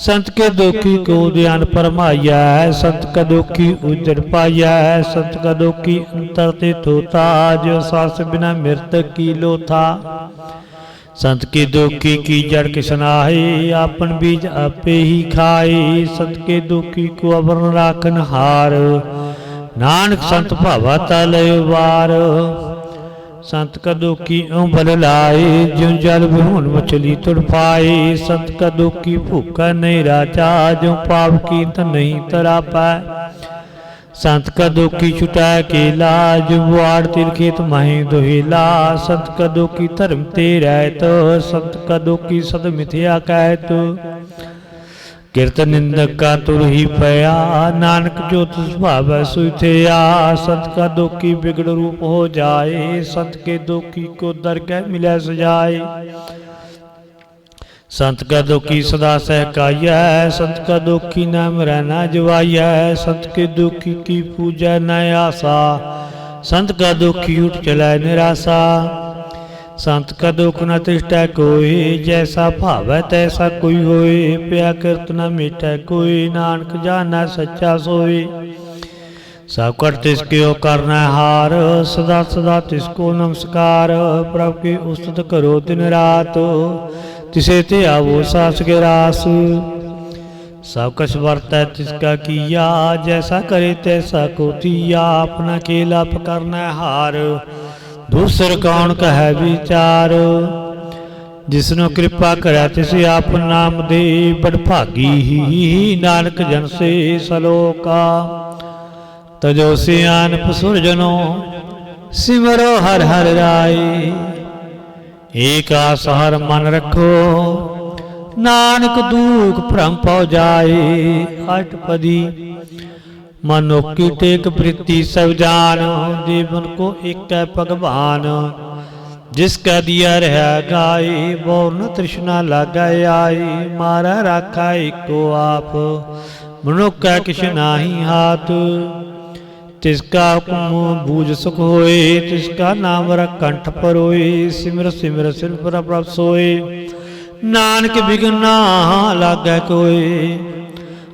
संत के दुखी को ध्यान फरमाया, संत का दुखी उजड़ पाया, संत का दुखी अंतर ते थोता, जो सांस बिना मृतक की लोथा। संत के दुखी की जड़ किसनाहे, आपन बीज आपे ही खाए, संत के दुखी को अवरण राखन हार, नानक संत भावा तलय वार। संत का दुखी बल लाए, ज्यों जल विहुन मछली तड़पाए, संत का दुखी भूखा नहीं राजा, ज्यों पाप की त नहीं तरा पाए। संत का दुखी छुटा केला, जो बुआड़ तिरखेत माही दोहेला, संत का दुखी धर्म ते रहत, संत का दुखी सद मिथ्या कहत। कीर्तन निंदक का तुर ही पया, नानक जो स्वभाव सोई थिया, संत का दुखी बिगड़ रूप हो जाए, संत के दुखी को दरगह मिले सजाए। संत का दुखी सदा सहकाया, संत का दुखी नाम रहना जवाया, संत के दुखी की पूजा न आशा, संत का दुखी उठ चला निराशा। संत का दुख न तिष्ठै कोई, जैसा भावै तैसा कोई होए, प्या कृत न मिटै कोई, नानक जाना सच्चा सोई। सब कर तिसके ओ करना हार, सदा सदा तिसको नमस्कार, प्रभु की उस्तत करो दिन रात, तिसे ते आवो सास के रास। सब कछ वर्तै तिसका किया, जैसा करे तैसा को दिया, अपना केला पकड़ना हार, दूसर कौन कह विचार। जिसनो कृपा करे तिसे आप नाम दे, बड़ भागी ही नानक जन से सलोका। तजो सियान पसुर जनो, सिमरो हर हर राय, एक आस हर मन रखो, नानक दुख भ्रम पौ जाए। अष्टपदी मनो की टेक वृत्ति सब जान, जीवन को एक भगवान, जिसका दिया रहा गाय, बोर न तृष्णा लगाए आई, मारा राखा एको आप, मनुख का किश नाही हाथ। तिसका हुक्म बूझ सुख होए, तिसका नाम कंठ पर होए, सिमर सिमर सिर पर प्रभ सोए, नानक बिघ्न ना लागै कोई।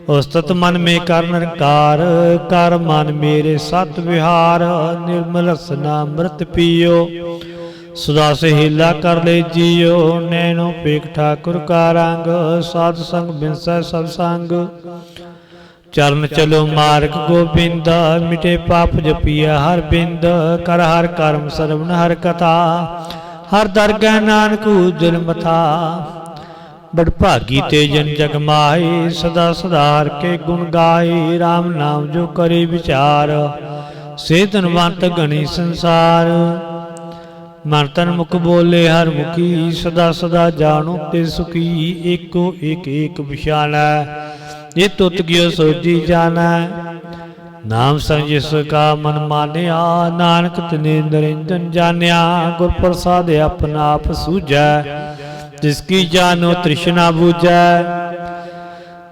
उस्तत मन में कर निरंकार, कर मन मेरे सत विहार, निर्मल रसना अमृत पियो, सदा से हिला कर ले जियो, नैनो पेख ठाकुर का रंग, साध संग बिनसै सब संग। चरण चलो मार्ग गोबिंद, मिटे पाप जपिया हर बिंद, कर हर कर्म सरवण हर कथा, हर दरगह नानक उज्जल मथा। बड़ भागी ते जन जग माहे, सदा सदार के गुण गाए, राम नाम जो करे विचार, से धनवंत गणी संसार। मन तन मुख बोले हर मुखी, सदा सदा जानो ते सुखी, एको एक एक विशाल, ये तुत गियो सोची जाना। नाम संग जिसका मन मानिया, नानक तिने निरंजन जानिया, गुर प्रसाद अपना आप सूझै, जिसकी जानो तृष्णा बूझै।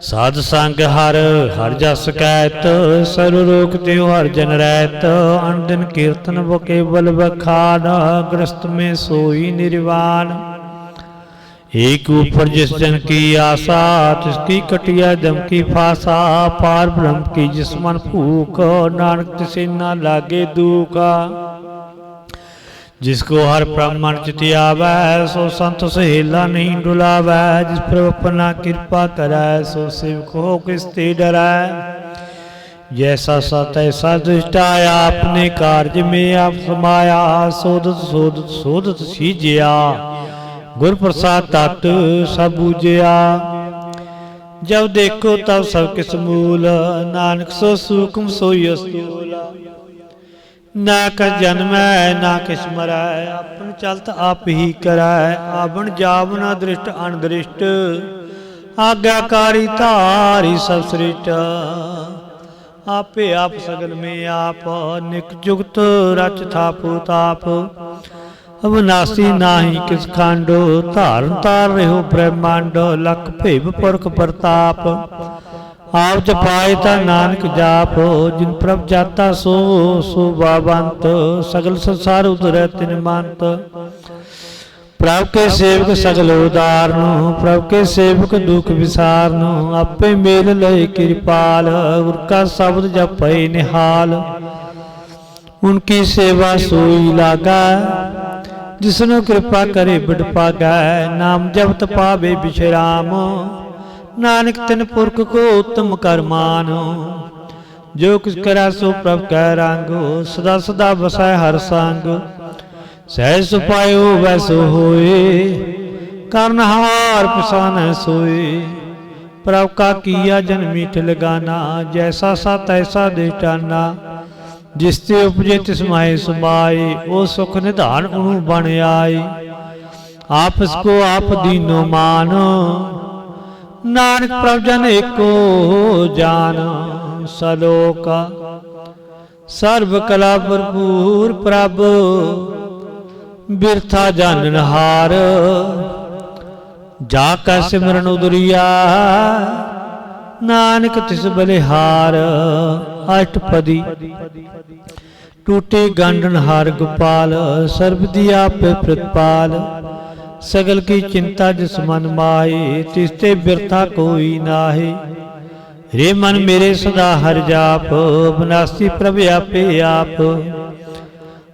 साध संग हर हर जस कहत, सर्व रोग त्यो हर जन रहत, अनदिन कीर्तन वो केवल बखान, ग्रस्त में सोई निर्वाण। एक ऊपर जिस जन की आशा, तिसकी कटिया दम की फासा, पार ब्रह्म की जिस मन भूख, नानक तिसे ना लागे दुख। जिसको हर ब्राह्मण चिति आवै, सो संत सहेला नहीं डुलावै, जिस पर अपना कृपा करै, सो सेवक हो किसते डरै। जैसा सा तैसा दुष्ट आया, अपने कार्य में आप समाया, सोधत सोधत सोधत सीजिया, गुर प्रसाद तत् सब बूझिया। जब देखो तब सब किस मूल, नानक सो सूक्ष्म सोई अस्तूल। ना कस जन्मै ना किस मरै, अपन चलत आप ही करै, आवन जावन दृष्ट अनदृष्ट, आज्ञाकारी तारी सब सृष्ट। आपे आप सगल में आप, निक जुगत रच थाप ताप, अविनाशी नाही किस खांडो, धारण तार रहो ब्रह्मांड, लख भेव पुरख प्रताप। आप जपाए ता नानक जाप, जिन प्रभ जाता सो सो बाबंत, सगल संसार उतरै तिन मंत। प्रभ के सेवक सगल उदारनो, प्रभ के सेवक दुख विसारनो, आपे मेल लय कृपाल, गुर का शब्द जपै निहाल। उनकी सेवा सोई लागा, जिसनो कृपा करे बिड पागा। नाम जपत पावे विश्राम, नानक तिन पुरख को उत्तम कर मानो। जो कुछ करा सो प्रभ कै रंग, सदा सदा बसै हर संग। सहज सुपायो वैसो होए, करनहार पिसान सोए। प्रभ का किया जन मीठ लगाना, जैसा सा तैसा देटाना। जिसते उपजे तिस माहे समाए, ओ सुख निधान उनु बन आए। आप इसको आप दीनो मान, नानक प्रभ जन एको जान। सलोका सर्व कला भरपूर प्रभ, बिरथा जाननहार। जाका सिमरन उदरिया, नानक तिस बलिहार। अष्टपदी टूटे गांडनहार गोपाल, सर्ब दिया पे प्रतिपाल। सगल की चिंता जिस मन माहे, तिसते बिरथा कोई नाहे। रे मन मेरे सदा हर जाप, विनाशी प्रभ आपे आप।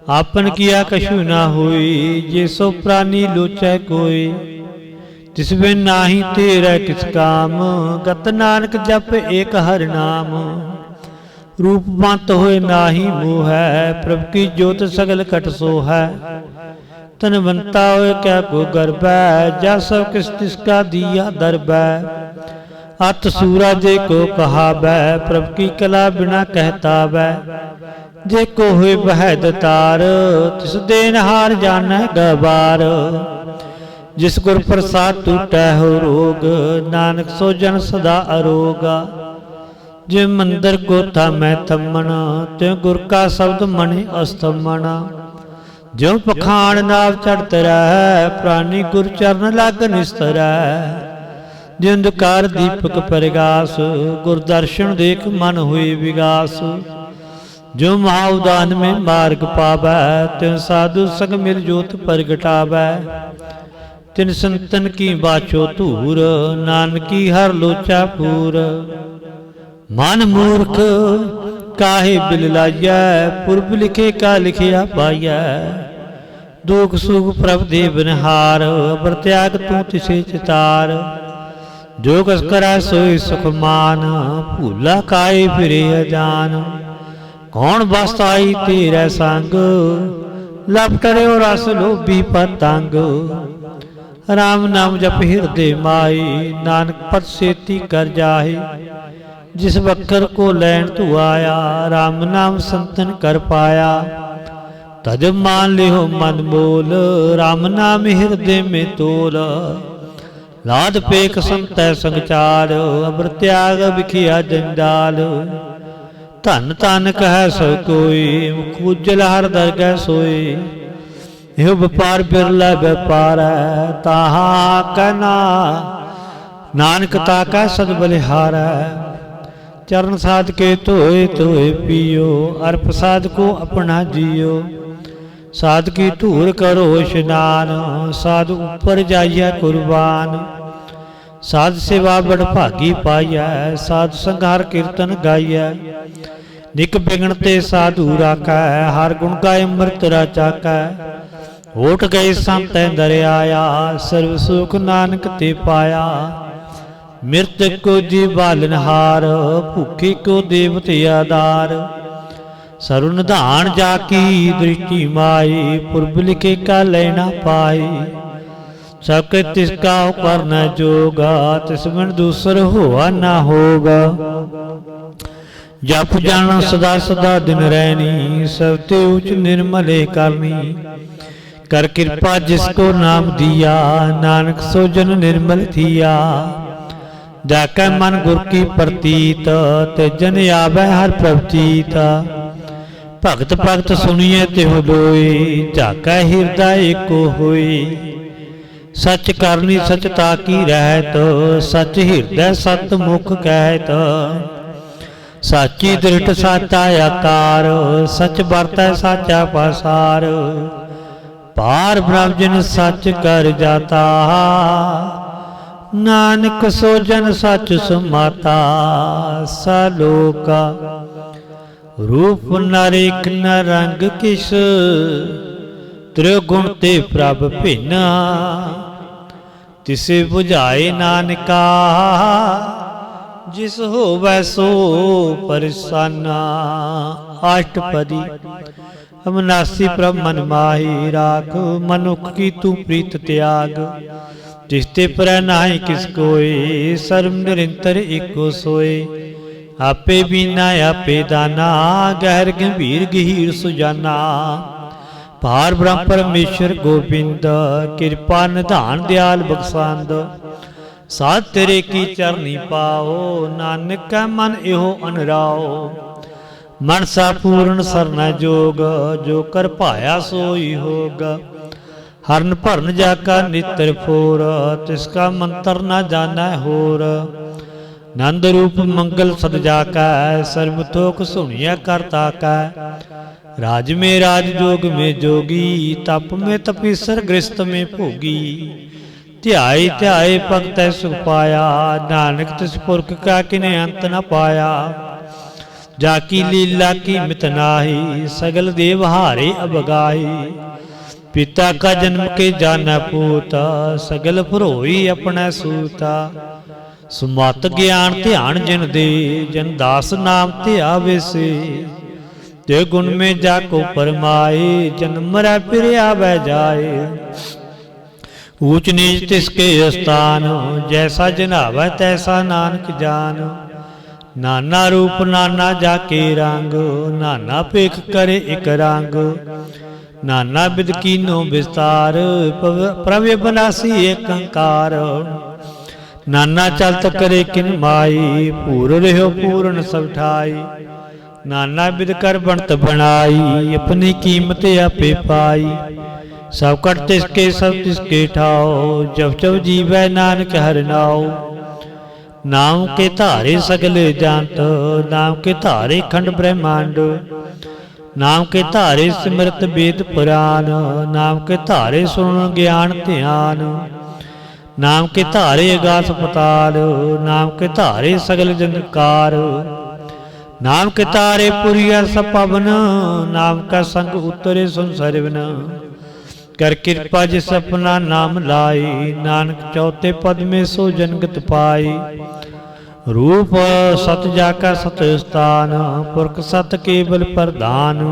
आपन किया कछु ना होई, जे सो प्राणी लोचै कोई। तिस बिन नाही तेरा किस काम, गत नानक जप एक हर नाम। रूपवंत होए नाही मोह है, प्रभ की ज्योत सगल कट सो है। तनवंता होए क्या को गर्भ है, जा सब किस तिसका दिया दरब है। अत सूरज को कहावै, प्रभ की कला बिना कहता वै। जे को हुए बहद तार, तिस देनहार जानै गवार। जिस गुर प्रसाद टूटै हो रोग, नानक सो जन सदा अरोगा। जे मंदिर को था मैं थमन, त्यों गुर का शब्द मणि अस्तमन। ज्यों पखान नाव चढ़त रह, प्राणी गुर चरण लग निस्तर। जे अंधकार दीपक प्रगास, गुर दर्शन देख मन हुए विगास। जो महाउदान में मार्ग पावै, त्यों साधु संग मिल जोत प्रगटावै। तिन संतन की बाछो धूर, नानकी हर लोचा पूर। मन मूर्ख काहे बिल लाइयै, पुरब लिखे का लिखिया पाइयै। दुख सुख प्रभ देव निहार, अबर त्याग तू तिसे चितार। जो कस करै सोई सुख मान, भूला काहे फिरे अजान। कौन बसाई तेरे संग, लपटरे रस लोभी पतंग। राम नाम जप हृदय माई, नानक पद सेती कर जाहे। जिस बकर को लैन तू आया, राम नाम संतन कर पाया। तज मान लिहो मन बोल, राम नाम हृदय में तोल। लाद पेख संत संगचार, अबर त्याग बिखिया जंजाल। धन धन कह सो कोई, खूजल हर दरगह सोई। यो व्यापार बिरला व्यापार है, ताहा कहना नानक ताका सद बलिहार। चरण साध के धोए धोए पियो, अर प्रसाद को अपना जियो। साध की धूर करो स्नान, साध ऊपर जाइए कुर्बान। साध सेवा बड़ भागी पाइया, साध संघार कीर्तन गाइया। निक बिगण ते साधु राखै, हर गुण गाय अमृत राचाकै। होठ गए संत दरियाया, सर्व सुख नानक ते पाया। मृतक को जी बालनहार, भूखे को देवते आधार। सरुन धान जाकी दृष्टि माई, पुरब लिखे का लेना पाई। सक तिसका करना जोगा, तिस बिन दूसर हुआ ना होगा। जप जाना सदा सदा दिन रहनी, सबते उच्च निर्मले करनी। कर कृपा जिसको नाम दिया, नानक सो जन निर्मल थिया। जाकै मन गुर की प्रतीत, ते जन आवे हर प्रवचीत। भगत भगत सुनिए तिहु लोई, जाकै हृदय एको होई। सच करनी सचता की रहत, सच हृदय सत मुख कहत। साची दृढ़ साचा आकार, सच बरतै साचा पासार। पार ब्रह्म जिन सच कर जाता, नानक सो जन सच समाता। सलोका रूप नरेक न रंग किस, त्रिगुण ते प्रभ भिन्ना। तिसे बुझाए नानका, जिस होवै सो परिसाना। अष्टपदी अविनाशी प्रभ मन माही राख, मनुख की तू प्रीत त्याग। तिसते पर नाहि किस कोय, सर्व निरंतर एको सोय। आपे बीना आपे दाना, गहर गंभीर गहीर सुजाना। पार ब्रह्म परमेश्वर गोबिंद, कृपा निधान दयाल बख्शांद। साध तेरे की चरनी पाओ, नानक कै मन एहो अनराओ। मनसा पूर्ण सरना जोग, जो कर पाया सोई होग। हरन भरन जाका नित्र फोर, तिसका मंत्र न जाना होर। नंद रूप मंगल सद जाका, सर्व थोक सुनिया करता कै। राज में राज जोग में जोगी, तप में तपीसर गृहस्थ में भोगी। ध्याए ध्याए भगत सुख पाया, नानक तिस पुरख का किने अंत न पाया। जाकी लीला की मित नाही, सगल देव हारे अबगाही। पिता का जन्म के जाना पूता, सगल फरोई अपना सूता। सुमत ज्ञान ध्यान जिन दे, जन दास नाम ते आवे से। ते गुण में जाको परमाए, जन्म रै फिर आवे जाए। ऊंच नीच तिसके स्थान, जैसा जनावै तैसा नानक जान। नाना रूप नाना जाके रंग, नाना पेख करे एक रंग। नाना विद कीनो विस्तार, प्रभु बनासी एक अंकार। नाना चलत करे किन माई, पूर रहो पूर्ण सब ठाई। नाना विद कर बनत बनाई, अपनी कीमत आपे पाई। सब कट तिसके सब तिसके ठाओ, जब जब जीवै नानक हर नाओ। नाम के धारे सगले जानत, नाम के धारे खंड ब्रह्मांड। नाम के धारे सिमरत वेद पुराण, नाम के धारे सुन ज्ञान ध्यान। नाम के धारे अगास पताल, नाम के धारे सगल जनकार। नाम के तारे पुरिया सब पवन, नाम का संग उतरे सुन सरवन। कर कृपा जिस अपना नाम लाई, नानक चौथे पद में सो जनगत पाई। रूप सत जाका सत स्थान, पुरख सत केवल प्रधान।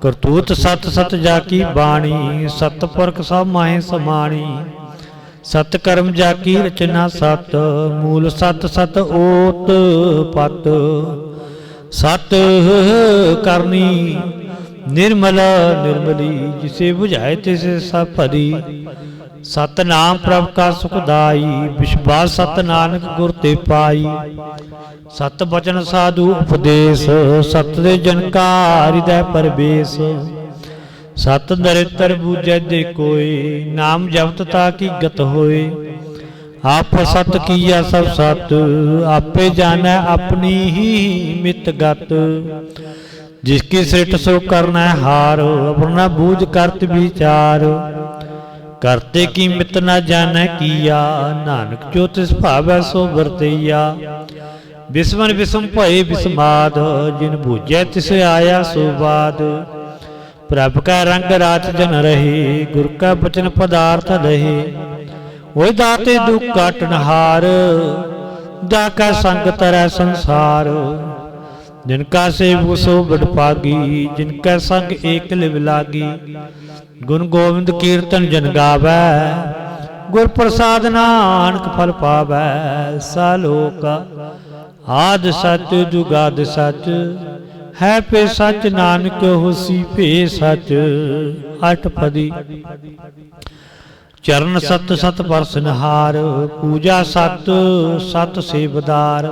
करतूत सत सत जाकी बाणी, सत पुरख सब माहे समाणी। सत कर्म जाकी रचना सत, मूल सत सत ओत पत। सत करनी निर्मल निर्मली, जिसे बुझाए तिसे सब भरी। सतनाम प्रभ का सुखदाई, विश्वास सत नानक गुर ते पाई। सत बचन साधु उपदेश, सत दे जनकार हृदय परवेश। सत दरिद्र बूझै दे कोय, नाम जपत ताकि गत होए। आप सत किया सब सत, आपे जानै अपनी ही मित गत। जिसकी सृष्ट सो करना हार, अपना बूझ करत विचार। करते की मित न जानै किया, नानक जो तिस भावै सो वरतैया। विस्मन विषम भय विस्माद, जिन बूझै तिस आया सो बाद। प्रभ का रंग रात जन रहे, गुर का बचन पदार्थ रहे। वही दाते दुख काटनहार, जाका संग तरह संसार। जिनका सेवक सो बड़भागी, जिनका संग एक लिव लागी। गुण गोविंद कीर्तन जन गावै, गुर प्रसाद नानक फल पावै। सालोक आद सच जुगाद सच, है पे सच नानक होसी पे सच। अष्टपदी चरण सत सत परसनहार, पूजा सत सत सेवदार।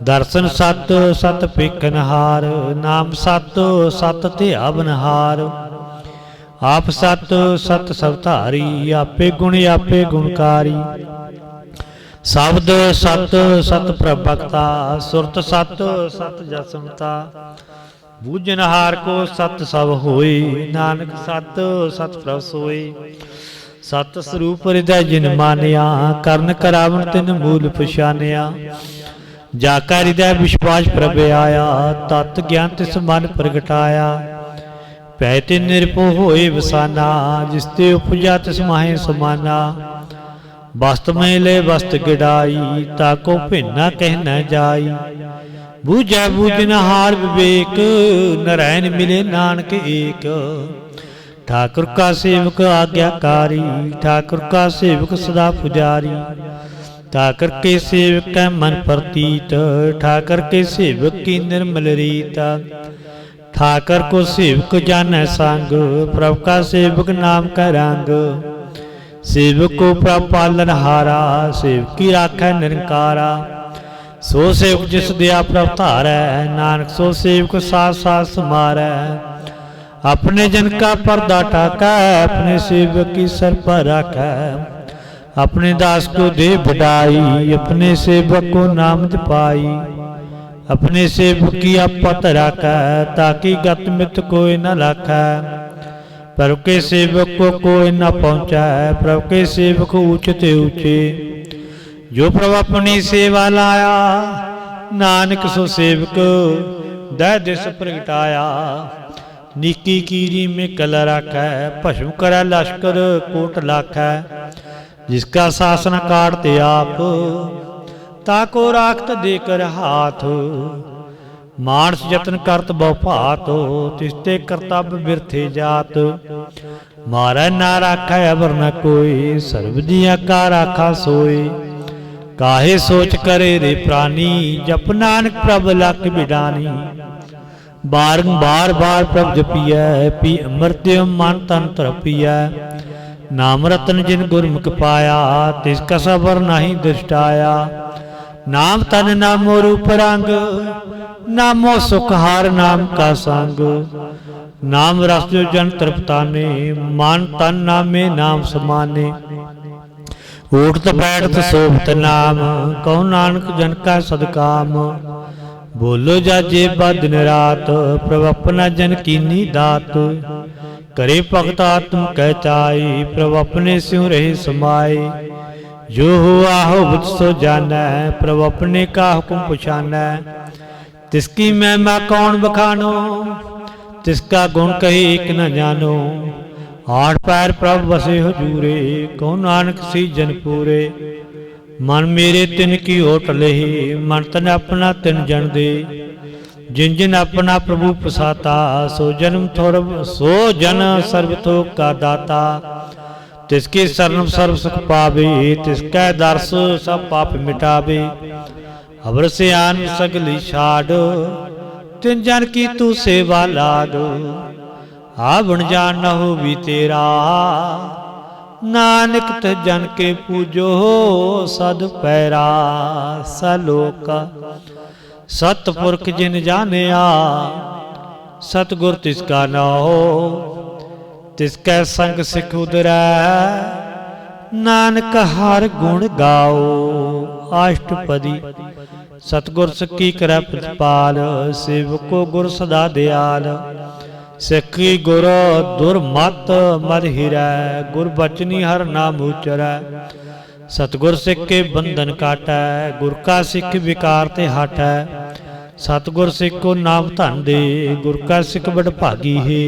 दर्शन सत सत पेखनहार, नाम सत सत ध्यावनहार। आप सत सत सब धारी, आपे गुण आपे गुणकारी। शब्द सत सत प्रभक्ता, सुरत सत सत जसमता। ਬੂਝਨਹਾਰ ਕੋ ਸਤ ਸਭ ਹੋਏ, ਨਾਨਕ ਸਤ ਸਤ ਪ੍ਰਭ ਸੋਏ। ਸਤ ਸਰੂਪ ਹਿਰਦੈ ਜਿਨ ਮਾਨਿਆ, ਕਰਨ ਕਰਾਵਣ ਤਿਨ ਮੂਲ ਪਛਾਨਿਆ। ਜਾ ਕਾ ਹਿਰਦੈ ਵਿਸ਼ਵਾਸ ਪ੍ਰਭ ਆਇਆ, ਤਤ ਗਿਆਨ ਤਿਸ ਮਨ ਪ੍ਰਗਟਾਇਆ। ਪੈ ਤੇ ਨਿਰਭਉ ਹੋਏ ਵਸਾਨਾ, ਜਿਸ ਤੇ ਉਪਜਾ ਤਿਸ ਮਾਹੇ ਸਮਾਨਾ। ਵਸਤ ਮੈਂ ਲੈ ਵਸਤ ਗਿੜਾਈ, ਤਾਕੋ ਭਿੰਨਾ ਕਹਿ ਨ ਜਾਈ। ਬੂਝੈ ਬੂਝਨਹਾਰ ਵਿਵੇਕ, ਨਰੈਣ ਮਿਲੇ ਨਾਨਕ ਏਕ। ठाकुर का सेवक आज्ञाकारी, ठाकुर का सेवक सदा पुजारी। ठाकुर के सेवक है मन प्रतीत, ठाकुर के सेवक की निर्मल रीत। ठाकुर को सेवक जानै संग, प्रभु का सेवक नाम का रंग। सेवक को प्रभु पालन हारा, सेवक की राखै निरंकारा। सो सेवक जिस दया प्रभु धारै, नानक सो सेवक साथ साथ समारै। अपने जन का पर्दा टाका, अपने सेवक की सर पर रखा। अपने दास को दे बढ़ाई, अपने सेवक को नाम जपाई। अपने सेवक की आपत रखा, ताकि गत मित कोई न लाखा। प्रभु के सेवक को कोई न पहुँचा, प्रभु के सेवक ऊंचे ते ऊंचे। जो प्रभु अपनी सेवा लाया, नानक सो सेवक दह दिस प्रगटाया। निकी कीरी में कल राखै, भस्म करै लश्कर कोट लाखै। जिसका शासन काटते आप, ताको राखत देकर हाथ। मानस जतन करत बहु भात, तिसते कर्तव्य बिरथे जात। मारै ना राखै अबर न कोई, सर्व जिया का राखा सोए। काहे सोच करे रे प्राणी, जप नानक प्रभ लख बिडानी। बारंबार बार प्रभ जपिया, पी अमृत मन तन तरपिया। नाम रतन जिन गुरमुख पाया, तिसका सबर नहीं दृष्टाया। नाम तन नामो रूप रंग, नामो सुख हार नाम का संग। नाम रस जो जन तृप्ताने, मन तन नामे नाम समाने। उठत बैठत सोभत नाम, कहो नानक जन का सदकाम। बोलो जाजे दिन रात, प्रभु अपना जन कीनी दात। करे भगत आत्म कह चाई, प्रभु अपने स्यों रहे समाए। जो हो आहो बुझ सो जानै, प्रभु अपने का हुक्म पछानै। तिसकी महिमा कौन बखानो, तिसका गुण कहे एक न जानो। आठ पैर प्रभु बसे हजूरे, कहो नानक सी जन पूरे। मन मेरे तिन की ओट लही, मन तन अपना तिन जन दे। जिन जिन अपना प्रभु पसाता, सो जन्म थोर सो जन सर्व थोक का दाता। तिसके शरण सर्व सुख पावे, तिसका दर्श सब पाप मिटावे। अबर से आन सगली छाड़, तिन जन की तू सेवा लाड। आवण जान न हो भी तेरा, नानक ते जन के पूजो सद पैरा। सलोका सतपुरख जिन जानिया, सतगुर तिसका नाओ। तिसकै संग सिख उदरै, नानक हर गुण गाओ। अष्टपदी सतगुर सकी करै प्रतिपाल, सेवको गुर सदा दयाल। सिखी गुर दुर्मत मद हिरै, गुर बचनी हर नाम उचरै। सतगुर सिख के बंधन काटै, गुर का सिख विकार ते हटै। सतगुर सिख को नाम धन दे, गुर का सिख बड़ भागी है।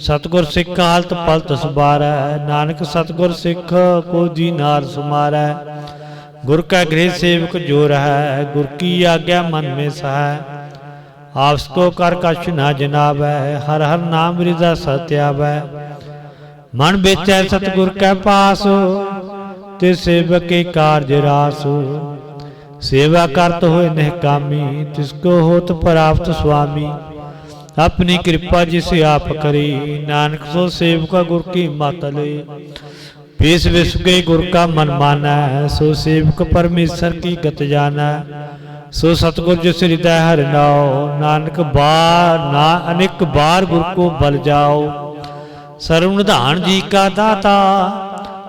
सतगुर सिख हालत पलत सवारै, नानक सतगुर सिख को दीनार सुमारै। गुर का गृह सेवक जो रहै, गुर की आज्ञा मन में सहै। आपस को कर कछ न जनावै, हर हर नाम हृदय सत्यावै। मन बेचै सतगुर कै पास, ते सेवक के कार्य रास। सेवा करत होए निहकामी, तिसको होत प्राप्त स्वामी। अपनी कृपा जिसे आप करे, नानक सो सेवका गुर की मत ले। पेश विश्व के गुर का मन मानै, सो सेवक परमेश्वर की गत जानै। सो सतगुर जिस हृदय हर नाओ, नानक बार ना अनेक बार गुर को बल जाओ। सर्वनिधान जी का दाता,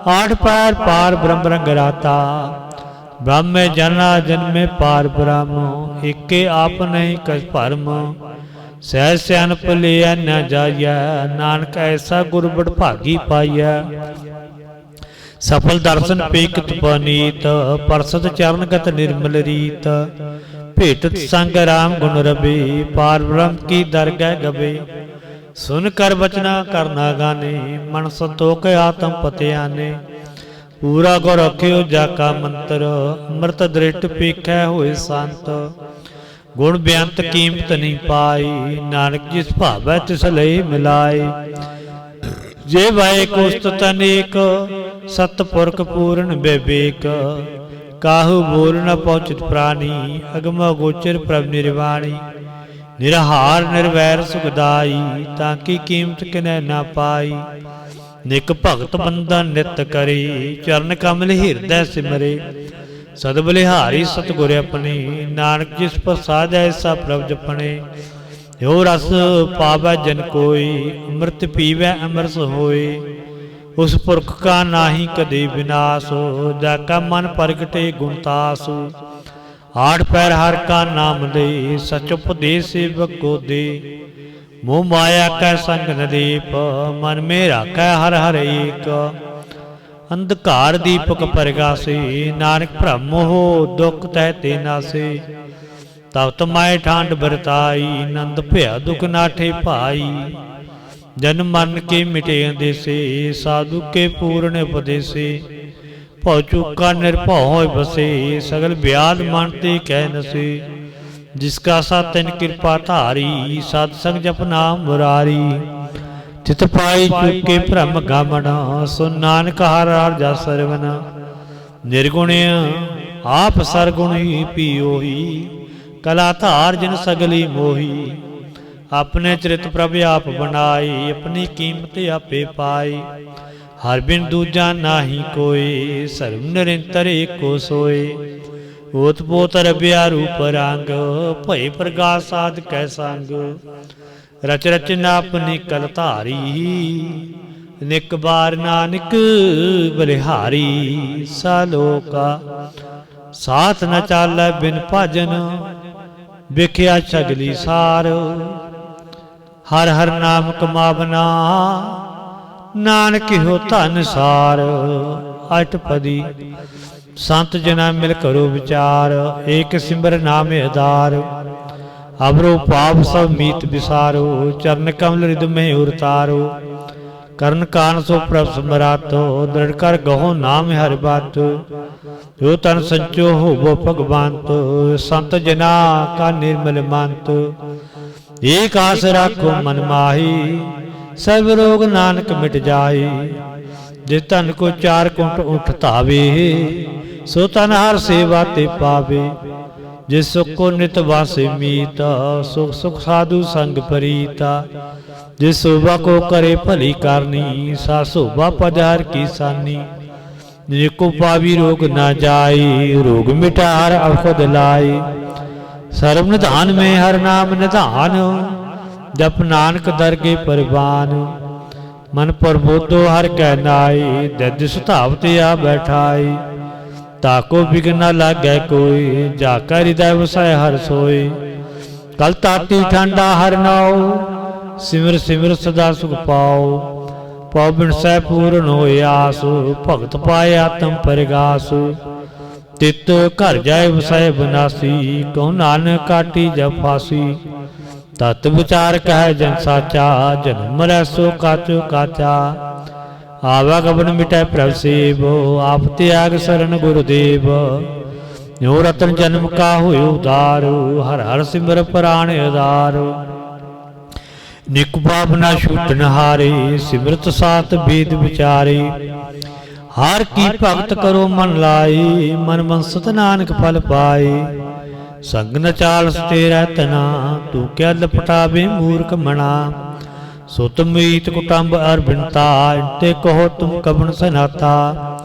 आठ पैर पार ब्रह्म रंग राता। ब्रह्म जना जन्मे पार ब्रह्म, एके आप नहीं कछ भरम। ਸਹਿ ਸਿਆਣਪ ਲਿਆ ਨਾ ਜਾਈਐ, ਨਾਨਕ ਐਸਾ ਗੁਰ ਬੜਭਾਗੀ ਪਾਈਐ। ਸਫਲ ਦਰਸ਼ਨ ਪੇਖਤ ਪਨੀਤ, ਪਰਸਦ ਚਰਨਗਤ ਨਿਰਮਲ ਰੀਤ। ਭੇਟਤ ਸੰਗ ਰਾਮ ਗੁਣ ਰਬੇ, ਪਾਰ ਬ੍ਰਹਮ ਕੀ ਦਰਗਹਿ ਗਵੇ। ਸੁਨ ਕਰ ਬਚਨਾ ਕਰਨਾ ਗਾਨੇ, ਮਨ ਸੰਤੋਖ ਆਤਮ ਪਤਿਆਨੇ। ਪੂਰਾ ਗੁਰ ਰਖਿਓ ਜਾ ਕਾ ਮੰਤਰ, ਅੰਮ੍ਰਿਤ ਦ੍ਰਿਸ਼ਟ ਪੇਖੈ ਹੋਏ ਸੰਤ। ਗੁਣ ਬੇਅੰਤ ਕੀਮਤ ਨਹੀਂ ਪਾਈ, ਨਾਨਕ ਜਿਸ ਭਾਵੈ ਤਿਸ ਲਈ ਮਿਲਾਈ। ਜੇ ਵਾਏ ਕੁਸਤ ਅਨੇਕ, ਸਤਿਪੁਰਖ ਪੂਰਨ ਵਿਵੇਕ। ਕਾਹੂ ਬੋਲ ਨ ਪਹੁੰਚਿਤ ਪ੍ਰਾਨੀ, ਅਗਮ ਅਗੋਚਰ ਪ੍ਰਭ ਨਿਰਵਾਣੀ। ਨਿਰਹਾਰ ਨਿਰਵੈਰ ਸੁਖਦਾਈ, ਤਾਂ ਕੀ ਕੀਮਤ ਕਿਨੈ ਨਾ ਪਾਈ। ਨਿਕ ਭਗਤ ਬੰਧਨ ਨਿਤ ਕਰੀ, ਚਰਨ ਕਮਲ ਹਿਰਦੈ ਸਿਮਰੇ। ਸਦ ਬਲਿਹਾਰੀ ਸਤਿਗੁਰ ਆਪਣੀ, ਨਾਨਕ ਜਿਸ ਪ੍ਰਸਾਦ ਐਸਾ ਪ੍ਰਭ ਜਪਣੇ। ਜੋ ਰਸ ਪਾਵੈ ਜਨ ਕੋਈ, ਅੰਮ੍ਰਿਤ ਪੀਵੈ ਅੰਮ੍ਰਿਤ ਹੋਏ। ਉਸ ਪੁਰਖ ਕਾ ਨਾਹੀ ਕਦੇ ਵਿਨਾਸ਼, ਜਾ ਕਾ ਮਨ ਪ੍ਰਗਟੇ ਗੁਣਤਾਸ। ਆਠ ਪੈਰ ਹਰ ਕਾ ਨਾਮ ਦੇ, ਸਚ ਉਪਦੇਸ ਸੇਵਕ ਕੋ ਦੇ। ਮੋਹ ਮਾਇਆ ਕੈ ਸੰਗ ਨਦੀਪ, ਮਨ ਮੇ ਰਾਖੈ ਹਰ ਹਰ ਏਕ। ਅੰਧਕਾਰ ਦੀਪਕ ਪ੍ਰਗਾਸੇ, ਨਾਨਕ ਭ੍ਰਮ ਹੋ ਦੁਖ ਤਹਿ ਤੇ ਨਾਸੇ। ਤਪਤ ਮਾਏ ਠਾਂਡ ਬਰਤਾਈ, ਨੰਦ ਭਇਆ ਦੁਖ ਨਾਠੇ ਭਾਈ। ਜਨ ਮਨ ਕੇ ਮਿਟੇ ਅੰਦੇਸੇ, ਸਾਧੂ ਕੇ ਪੂਰਨ ਉਪਦੇਸੇ। ਭਉ ਚੂਕਾ ਨਿਰਭਉ ਹੋਇ ਬਸੇ, ਸਗਲ ਬਿਆਦ ਮਨ ਤੇ ਕਹਿ ਨਸੇ। ਜਿਸ ਕਾ ਸਾਤਿਨ ਕਿਰਪਾ ਧਾਰੀ, ਸਤ ਸੰਗ ਜਪ ਨਾਮ ਮੁਰਾਰੀ। ਤਿਤ ਪਾਈ ਚੁਕੇ ਭ੍ਰਮ ਗਾਮਣਾ, ਸੋ ਨਾਨਕ ਹਰ ਹਰ ਜਸ ਸਰਵਨ। ਨਿਰਗੁਣ ਆਪ ਸਰਗੁਣ ਹੀ ਪੀਓਹੀ, ਕਲਾ ਧਾਰ ਜਿਨ ਸਗਲੀ ਮੋਹੀ। ਆਪਣੇ ਚਰਿਤ ਪ੍ਰਭ ਆਪ ਬਣਾਈ, ਆਪਣੀ ਕੀਮਤ ਆਪੇ ਪਾਈ। ਹਰ ਬਿਨ ਦੂਜਾ ਨਾਹੀ ਕੋਈ, ਸਰਬ ਨਿਰੰਤਰ ਏਕੋ ਸੋਏ। ਓਤ ਪੋਤ ਰਬਿਆ ਰੂਪ ਰੰਗ, ਭਏ ਪ੍ਰਗਾਸ ਸਾਧ ਕੈ ਸੰਗ। ਰਚ ਰਚਨ ਆਪਣੀ ਕਲ ਧਾਰੀ, ਨਿਕ ਬਾਰ ਨਾਨਕ ਬਲਿਹਾਰੀ। ਸਾਲੋਕਾ ਸਾਥ ਨ ਚਾਲੈ ਬਿਨ ਭਜਨ, ਵਿਖਿਆ ਛਗਲੀ ਸਾਰ। ਹਰ ਹਰ ਨਾਮ ਕਮਾਵਨਾ, ਨਾਨਕ ਹੋ ਧਨ ਸਾਰ। ਅਟਪਦੀ ਸੰਤ ਜਨਾ ਮਿਲ ਕਰੋ ਵਿਚਾਰ, ਏਕ ਸਿਮਰ ਨਾਮ ਆਧਾਰ। ਅਬਰੋ ਪਾਪ ਸਭ ਮੀਤ ਵਿਸਾਰੋ, ਚਰਨ ਕਮਲ ਰਿਦ ਮਹਿ ਉਰਤਾਰੋ। ਕਰਨ ਕਾਨ ਸੋ ਪ੍ਰਭ ਸਮਰਾਤੋ, ਦ੍ਰਿੜ ਕਰ ਗਹੋ ਨਾਮ ਹਰਿ ਬਾਤੋ। ਜੋ ਤਨ ਸੰਚੋ ਹੋਵੋ ਭਗਵੰਤ, ਸੰਤ ਜਨਾ ਕਾ ਨਿਰਮਲ ਮੰਤ। ਏਕ ਆਸ ਰਾਖੋ ਮਨ ਮਾਹੀ, ਸਭ ਰੋਗ ਨਾਨਕ ਮਿਟ ਜਾਏ। ਜੇ ਤਨ ਕੋ ਚਾਰ ਕੁੰਟ ਉਠ ਧਾਵੇ, ਸੋ ਤਨ ਹਰ ਸੇਵਾ ਤੇ ਪਾਵੇ। ਜੇ ਸੁਖ ਕੋ ਨਿਤ ਵਾਸੇ ਮੀਤ, ਸੁਖ ਸੁਖ ਸਾਧੂ ਸੰਗ ਪ੍ਰੀਤਾ। ਜੇ ਸੋਭਾ ਕੋ ਕਰੇ ਭਲੀ ਕਰਨੀ, ਸਾ ਸੋਭਾ ਪਦ ਹਰ ਕੀ ਸਾਨੀ। ਜੇ ਕੋ ਪਾਵੀ ਰੋਗ ਨਾ ਜਾਈ, ਰੋਗ ਮਿਟਾ ਹਰ ਔਖਦ ਲਾਈ। ਸਰਬ ਨਿਧਾਨ ਮੈਂ ਹਰ ਨਾਮ ਨਿਧਾਨ, ਜਪ ਨਾਨਕ ਦਰਗੇ ਪਰਵਾਨ। ਮਨ ਪ੍ਰਬੋਧੋ ਹਰ ਕੈ ਨਾਈ, ਦਦ ਸੁਧਾਵ ਤੇ ਆ ਬੈਠਾਈ। ਤਾਕੋ ਬਿਗਨ ਨ ਲਾਗੈ ਕੋਈ, ਜਾ ਕਾ ਹਿਰਦੈ ਵਸੈ ਹਰ ਸੋਏ। ਕਲ ਤਾਤੀ ਠੰਡਾ ਹਰ ਨਾਉ, ਸਿਮਰ ਸਿਮਰ ਸਦਾ ਸੁਖ ਪਾਉ। ਪਉ ਬਿਨ ਸਹਿ ਪੂਰਨ ਹੋਇ ਆਸ, ਭਗਤ ਪਾਏ ਆਤਮ ਪਰਗਾਸ। ਤਿਤ ਘਰ ਜਾਏ ਵਸੈ ਬਨਾਸੀ, ਕਹੁ ਨਾਨਕ ਕਾਟੀ ਜਪ ਫਾਸੀ। ਤਤ ਵਿਚਾਰ ਕਹਿ ਜਨ ਸਾਚਾ, ਜਨਮ ਮਰੈ ਸੋ ਕਾਚੋ ਕਾਚਾ। ਆਵਾਗਮਨ ਮਿਟੈ ਪ੍ਰਭ ਸੇਵ, ਆਪ ਤਿਆਗ ਸਰਣ ਗੁਰਦੇਵ। ਜੋ ਰਤਨ ਜਨਮ ਕਾ ਹੋਇ ਉਦਾਰ, ਹਰ ਹਰ ਸਿਮਰ ਪ੍ਰਾਣ ਆਧਾਰ। ਨਿਕ ਪਾਪ ਨਾ ਛੂਟਨ ਹਾਰੇ, ਸਿਮਰਤ ਸਾਤ ਬੇਦ ਵਿਚਾਰੇ। ਹਰ ਕੀ ਭਗਤ ਕਰੋ ਮਨ ਲਾਈ, ਮਨ ਮੰਸਤ ਨਾਨਕ ਫਲ ਪਾਏ। ਸੰਗ ਨ ਚਾਲਸ ਤੇਰਾ ਤਨਾ, ਤੂੰ ਕਿਆ ਲਪਟਾਵੇ ਮੂਰਖ ਮਣਾ। ਸੁਤ ਮੀਤ ਕੁਟੰਬ ਅਰਬਿਨਤਾ, ਇੰਤੇ ਕਹੋ ਤੁਮ ਕਬਨ ਸਨਾਤਾ।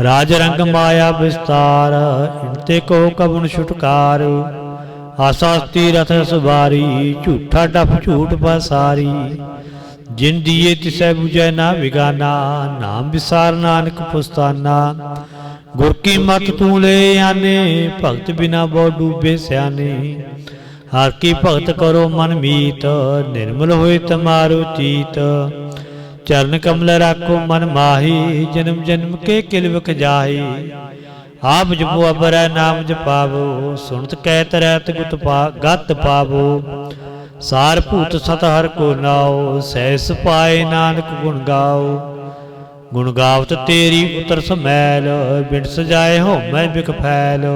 ਰਾਜ ਰੰਗ ਮਾਇਆ ਵਿਸਤਾਰ, ਇੰਤੇ ਕਹੋ ਕਬਨ ਛੁਟਕਾਰ। ਆਸਾਸਤੀ ਰਥ ਸਵਾਰੀ, ਝੂਠਾ ਡਫ ਝੂਠ ਪਸਾਰੀ। ਜਿਨ ਦੀਏ ਤਿਸੈ ਬੁਝੈ ਨਾ ਵਿਗਾਨਾ, ਨਾਮ ਵਿਸਾਰ ਨਾਨਕ ਪੁਸਤਾਨਾ। ਗੁਰ ਕੀ ਮਤ ਤੂੰ ਲੈ ਆਨੇ, ਭਗਤ ਬਿਨਾ ਬਹੁ ਡੂਬੇ ਸਿਆਨੇ। हर की भगत करो मन मीत, निर्मल होए तमारो चीत। चरण कमल राखो मन माही, जन्म जन्म के किलवक जाही। आप जपो अबर नाम जपावो, सुनत कहत रहत गत पावो। सार भूत सत हर को नाओ, सहस पाए नानक गुण गाओ। गुण गावत तेरी उतर समैल, बिन सजाए हो मैं बिक फैल।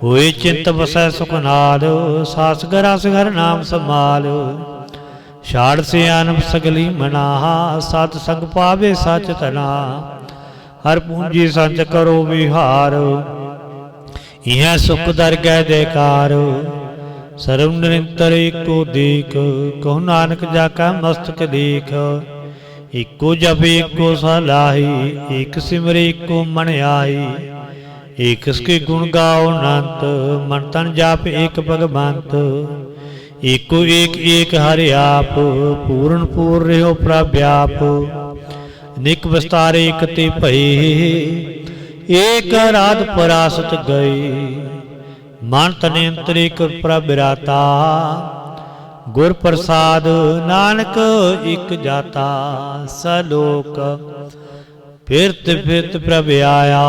होए चिंत बसै सुख नाल, सास गरस घर नाम समाल। छाड़ से आनब सगली मनाहा, सत संग पावे सच तना। हर पूंजी संच करो विहार, यह सुख दरगह देकार। सर्व निरंतर एको देख, कहु नानक जाका मस्तक देख। एको जप एको सलाही, एक सिमर एको मन आई। एक इसके गुण गाओ अनंत, मन तन जाप एक भगवंत। एको एक एक हरि आप, पूर्ण पूर्ण रहो प्रव्याप। निक विस्तार एक ते भई, एक रात परासत गई। मन तन अंतर एक प्रभ बिराता, गुर प्रसाद नानक एक जाता। सलोक फिरत फिरत प्रभ आया,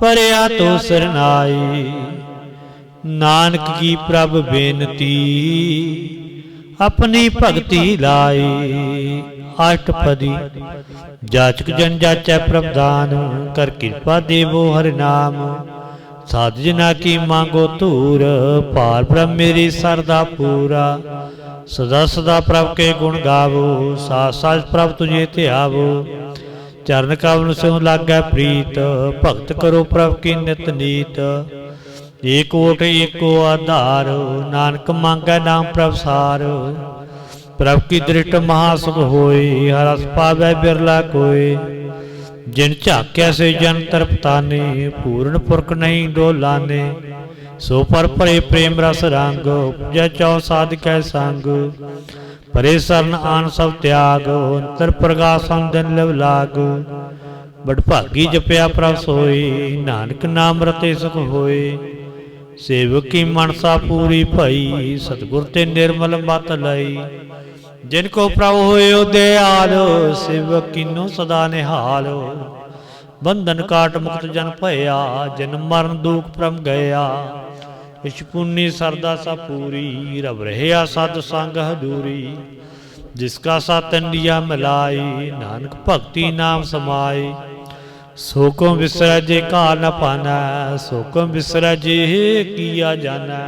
परया तो सरनाई। नानक की प्रभ बेनती, अपनी भगति लाई। अष्टपदी जाचक जन जाचै प्रभदान, कर कृपा देवो हरि नाम। साध जना की मांगो धूर, पार ब्रह्म मेरी सरदा पूरा। सदा सदा प्रभ के गुण गावो, साथ साथ प्रभ तुझे ध्यावो। चरण कमल से लागै प्रीत, भगत करो प्रभ की नित नीत। एक ओट एको आधार, नानक मांगै नाम प्रभ सार। प्रभ की दृष्ट महासुख होए, हरस पावै बिरला कोय। जिन झाक्या से जन तरपताने, पूर्ण पुरख नहीं डोलाने। सो पर परे प्रेम रस रंग, उपजै चौ साधिकै संग। परे सरन आन सब त्याग, अंतर प्रगासन दिन लिव लाग। बड़ भागी जपया प्रभ सोई, नानक नाम रते सुख होए। सेवक की मनसा पूरी भई, सतगुर ते निर्मल मत लई। जिनको प्रभु होए दयाल, सेवक कीनो सदा निहाल। बंधन काट मुक्त जन भया, जन्म मरण दुख प्रम गया। इस पुण्य सरदा सा पूरी, रब रहया सद संग हदूरी। जिसका साथ इंडिया मिलाई, नानक भक्ति नाम समाई। सो को विसरै जे का न पाना, सो को विसरै जे किया जाना।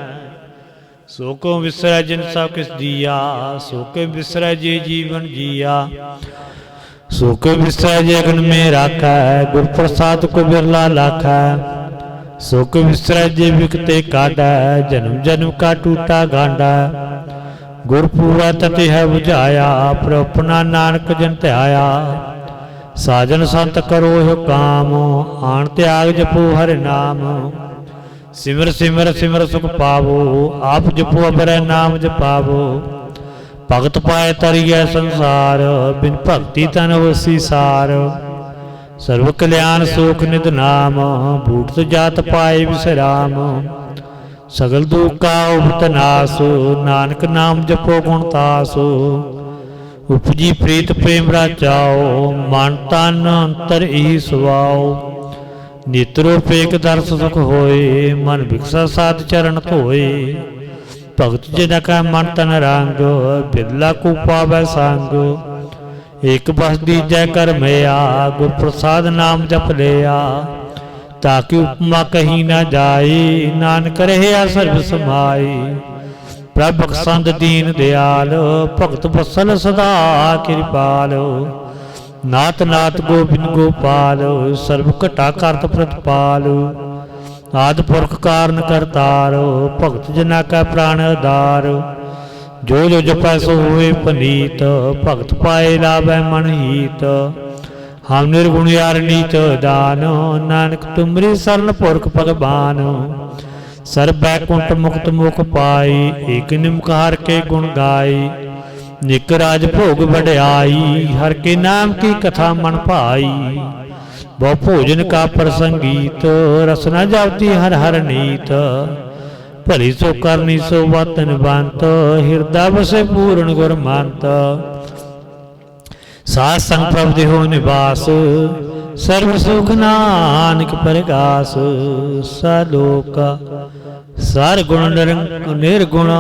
सो को विसरै जिन सब किस दिया, सो को विसरै जे जीवन जिया। सो को विसरै जे अगन में राखै, गुर प्रसाद को बिरला लाखै। सो को विसरै जे विकते काढ़ै, जन्म जन्म का टूटा गांडा। गुर पूरा तते है बुझाया, पर अपना नानक जन ध्याया। साजन संत करो हो काम, आन त्याग जपो हरि नाम। सिमर सिमर सिमर सुख पावो, आप जपो अबर नाम जपावो। भगत पाए तरिय संसार, बिन भक्ति तन होसी सार। सर्व कल्याण सुख निध नाम, बूढ़ जात पाए विश्राम। सगल दुख का उबत नासो, नानक नाम जपो गुण तासो। उपजी प्रीत प्रेम राचाओ, मन तन अंतर ही सुवाओ। नेत्रोपेक दर्श सुख होए, मन भिक्षा साध चरण धोए। भगत जिन का मन तन रंग, बिरला को पावै संग। एक बस दीजै कर मया, गुर प्रसाद नाम जप लिया। ताकि उपमा कहीं न जाए, नानक रहया सर्व समाई। प्रभ बख्शंद दीन दयाल, भगत बसल सदा कृपाल। नाथ नाथ गोबिंद गोपाल, सर्व घटा करत प्रतिपाल। आदि पुरख कारण करतार, भगत जना का प्राण आधार। जो जो जपै सो हुए पनीत, भगत पाए लाभै मन हीत। हम निर्गुण यार नीत दान, नानक तुमरी शरण पुरख भगवान। सर्व बैकुंठ मुक्त मुख पाई, एक निमक हर के गुण गाई। निक राज भोग बढ़ाई, हर के नाम की कथा मन भाई। बहु भोजन का प्रसंगीत, रसना जावती हर हर नीत। ਭਲੀ ਸੋ ਕਰਨੀ ਸੋ ਵਤਨ ਬੰਤ, ਹਿਰਦਾ ਵਸੇ ਪੂਰਨ ਗੁਰ ਮੰਤ। ਸਾਧ ਸੰਗ ਪ੍ਰਭ ਦੇਹੋ ਨਿਵਾਸ, ਸਰਬ ਸੁਖ ਨਾਨਕ ਪ੍ਰਗਾਸ। ਸਲੋਕ ਸਰ ਗੁਣ ਨਿਰਗੁਣ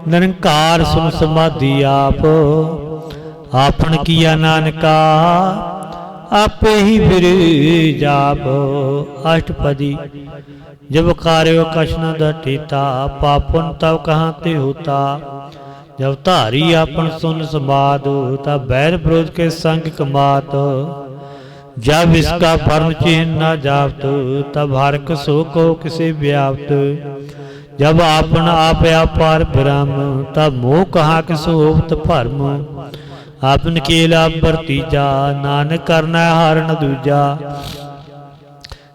ਨਿਰੰਕਾਰ ਸੁਨ ਸਮਾਧੀ ਆਪ, ਆਪਨ ਕੀਆ ਨਾਨਕਾ आपे ही फिर जाप। अष्टपदी जब कार्यो कछ न दठीता, पापुन तब कहाँ ते होता। जब धारी आपन सुन समाद, तब बैर विरोध के संग कमात। जब इसका वर्ण चिन्ह न जापत, तब हरक सो को किसे व्याप्त। जब आपन आप अपार ब्रह्म, तब मोह कहाँ किसो होत भरम। आपन केला भरतीजा, नानक करना हार न दूजा।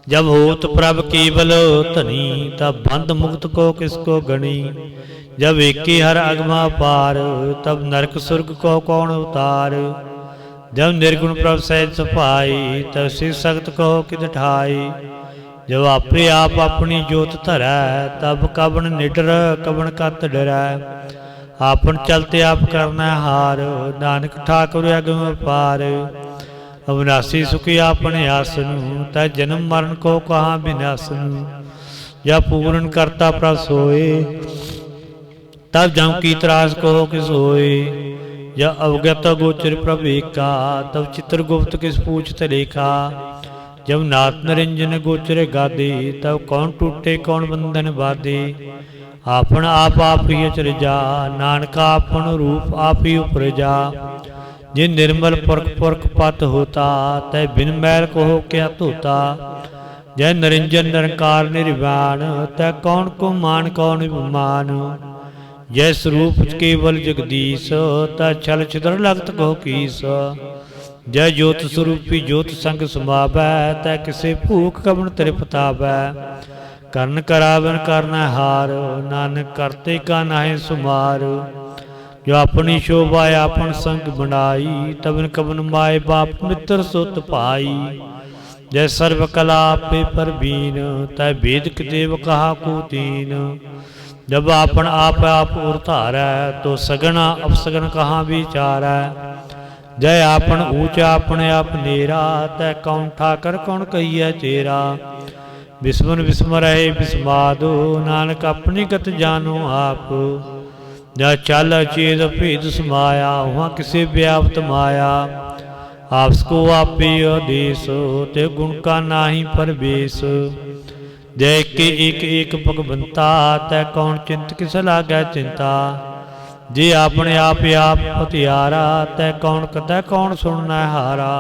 जब होत प्रभ केवल धनी, तब बंध मुक्त को किसको गणी। जब एके हर अगमा पार, तब नरक सुर्ग को कौन उतार। जब निर्गुण प्रभ सहज सफाई, तब शिव सख्त कहो किद ठाई। जब आपे आप अपनी जोत धरै, तब कबन निडर कबन कत डरै। आपन चलते आप करना हार, नानक ठाकुर अगम पार। अविनाशी सुखी आपने आसन, तै जन्म मरण को कहाँ विनाशन। या पूर्ण करता प्रभ सोए, तब जम की त्रास को किस होए। या अवगत गोचर प्रभ एका, तब चित्रगुप्त किस पूछत लेखा। जब नाथ निरंजन गोचर गादे, तब कौन टूटे कौन बंधन बाधे। आपन आप ही अचरजा, नानक आपन रूप आप ही उपरजा। जिन निर्मल पुरख पुरख पत होता, तय बिन मैल को हो क्या धोता। जय निरंजन निरंकार निर्वाण, तय कौन को मान कौन विमान। जय स्वरूप केवल जगदीश, तय छल छिद्र लगत कहो कीस। जय ज्योत स्वरूपी ज्योत संग समावै, तय किसे भूख कबन तृपतावै। करन करावन करना हार, नानक करते का नाहि सुमार। जो अपनी शोभा आपन संग बनाई, तबन कबन माए बाप मित्र सुत पाई। जय सर्व कला पे परवीन, तय वेद देव कहा को तीन। जब आपन आप उरतारै, तो सगन अपसगन कहाँ विचारै। जय आपन ऊंचा अपने आप नेरा, तय कौन ठाकर कौन कहिए चेरा। विस्मन विस्मर है विस्मादो, नानक अपनी गत जानो आप। जा चल चेद भेद समाया, वहाँ किसे व्याप्त माया। आपस को आपे आदेश, ते गुण का नाही परवेश। जय के एक भगवंता, तै कौन चिंत किस लागे चिंता। जे अपने आप हथियारा, तै कौन कतै कौन सुनना हारा।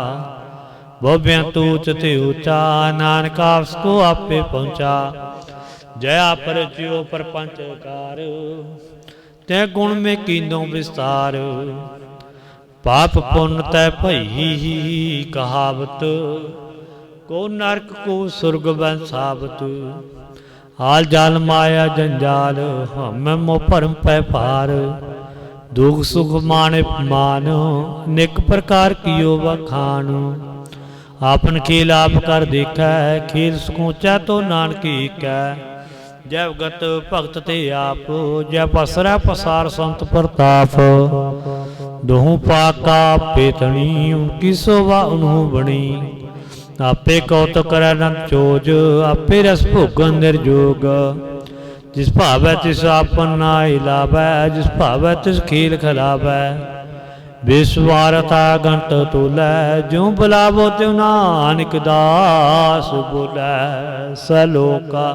बोबियां तू चते ऊंचा, नानक आपस को आपे पहुंचा। जया पर ज्यो परपंच कार, तै गुण में कीनो विस्तार। पाप पुण्य तै भई कहावत, को नरक को सुर्ग बंसावत। आल जाल माया जंजाल, हम मोह भरम पै पार। दुख सुख मान मान, निक प्रकार कियो बखान। आपन खेल आप कर देखै, खेल सुकोचा तो नानक कै। जय गत भगत ते आप, जय पसरै पसार संत प्रताप। दोहूं पाका पेतनी, उनकी शोभा उन्हों बनी। आपे कौतुक करै नंद चोज, आपे रस भोगन निर्जोग। जिस भावै तिस आपन ना हिलावै, जिस भावै तिस खेल खिलावै। विश्वारता घंट तोलै, ज्यों बुलावो त्यों नानक दास बोलै। सलोका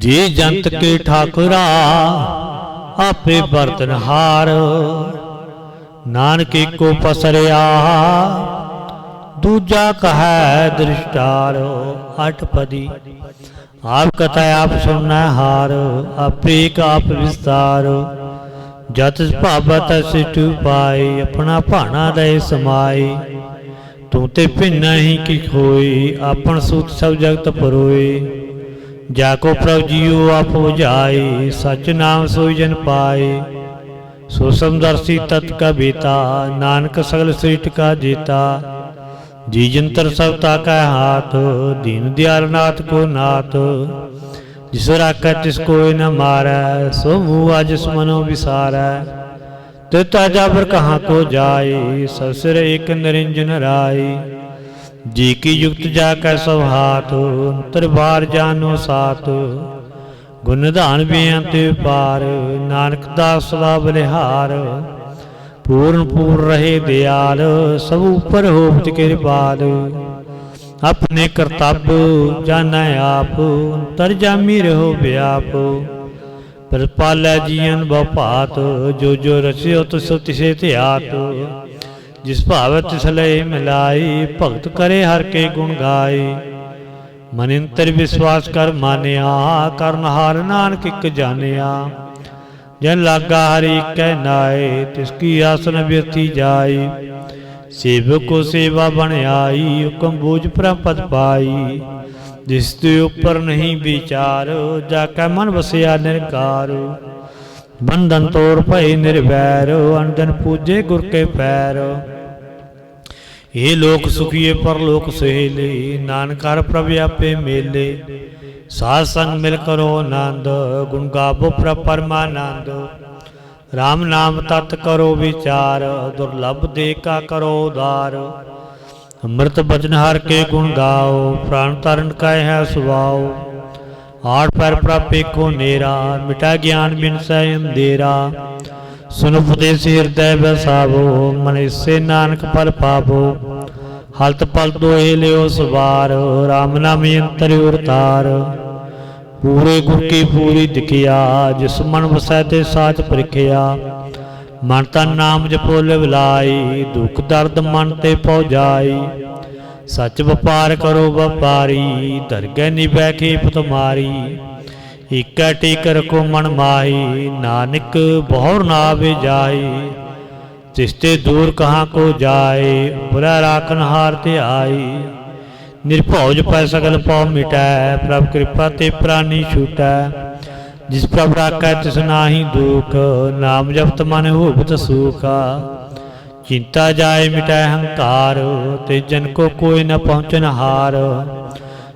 जे जंत के ठाकुरा, आपे बर्तन हार। नानक को पसरिया, दूजा कहे दृष्टार। अठपदी आप कथा आप सुनना हार, आपे आप विस्तार। जत भावत सिटु पाई, अपना भाना दे समाई। तू ते भिन्न ही कि खोई, आपन सूत सब जगत परोए। जाको प्रभ जियो आप बुझाई, सच नाम सोई जन पाए। सो समदर्शी तत् का बेता, नानक सगल सृष्टि का जेता। जी जंतर सब ताका हाथ, दीन दयाल नाथ को नाथ। जिस राखै तिस कोई न मारै, सो मुआ जिस मनो विसारै। त्रेता जाबर कहाँ को जाए, सब सिर एक निरंजन राय। जी की युक्त जाकै सब हाथ, अंतर बार जानो साथ। गुण निधान बेअंत पार, नानक दास सदा बलिहार। पूर्ण पूर्ण रहे दयाल, सब ऊपर होवत कृपाल। अपने करतब जानै आप, अंतरजामी रहो व्याप। पर पालै जीवन बहुभात, जो जो रचियो तिसो तिसे ध्यात। जिस भावै तिस लय मिलाई, भगत करे हर के गुण गाए। मन अंतर विश्वास कर मानिया, करनहार नानक इक जानिया। जन लागा हरि कै नाए, तिसकी आसन व्यर्थी जाए। सेवक को सेवा बन आई, हुक्म बूझ परम पाई। जिसके ऊपर नहीं विचार, जाकै मन बसिया निरकार। बंधन तोड़ भय निर्वैर, अनदन पूजे गुर के पैर। ये लोक सुखिए परलोक सुहेले, नानक हर प्रभ आपे मेले। साध संग मिल करो आनंद, गुण गावो प्रभ परमानंद। राम नाम तत् करो विचार, दुर्लभ दे का करो उदार। अमृत बचन हर के गुण गाओ, प्राण तरण का है सुभाओ। आठ पैर प्राप्त को नेरा, मिटा ज्ञान बिन सै अंधेरा। सुन उपदेश हृदय बसावो, मन इससे नानक फल पावो। हलत पल दोहे लियो सवार, राम नाम अंतर उरतार। पूरे गुर की पूरी दिखिया, जिस मन वसै ते साच परिखिया। मन तन नाम जपो लिवलाई, दुख दर्द मन ते पौ जाई। सच व्यापार करो व्यापारी, दरगह निभै खेप तुम्हारी। इकै टेक रखो मन माही, नानक बहुर ना आवे जाई। तिसते दूर कहाँ को जाए, बुरा राखन हार ते आई। निरभौ जपै सकल पौ मिटै, प्रभ कृपा ते प्राणी छूटै। जिस प्रभ राखै तिस नाहि दुख, नाम जपत मन होवत सुख। चिंता जाए मिटै हंकार, ते जन को कोई न पहुँचन हार।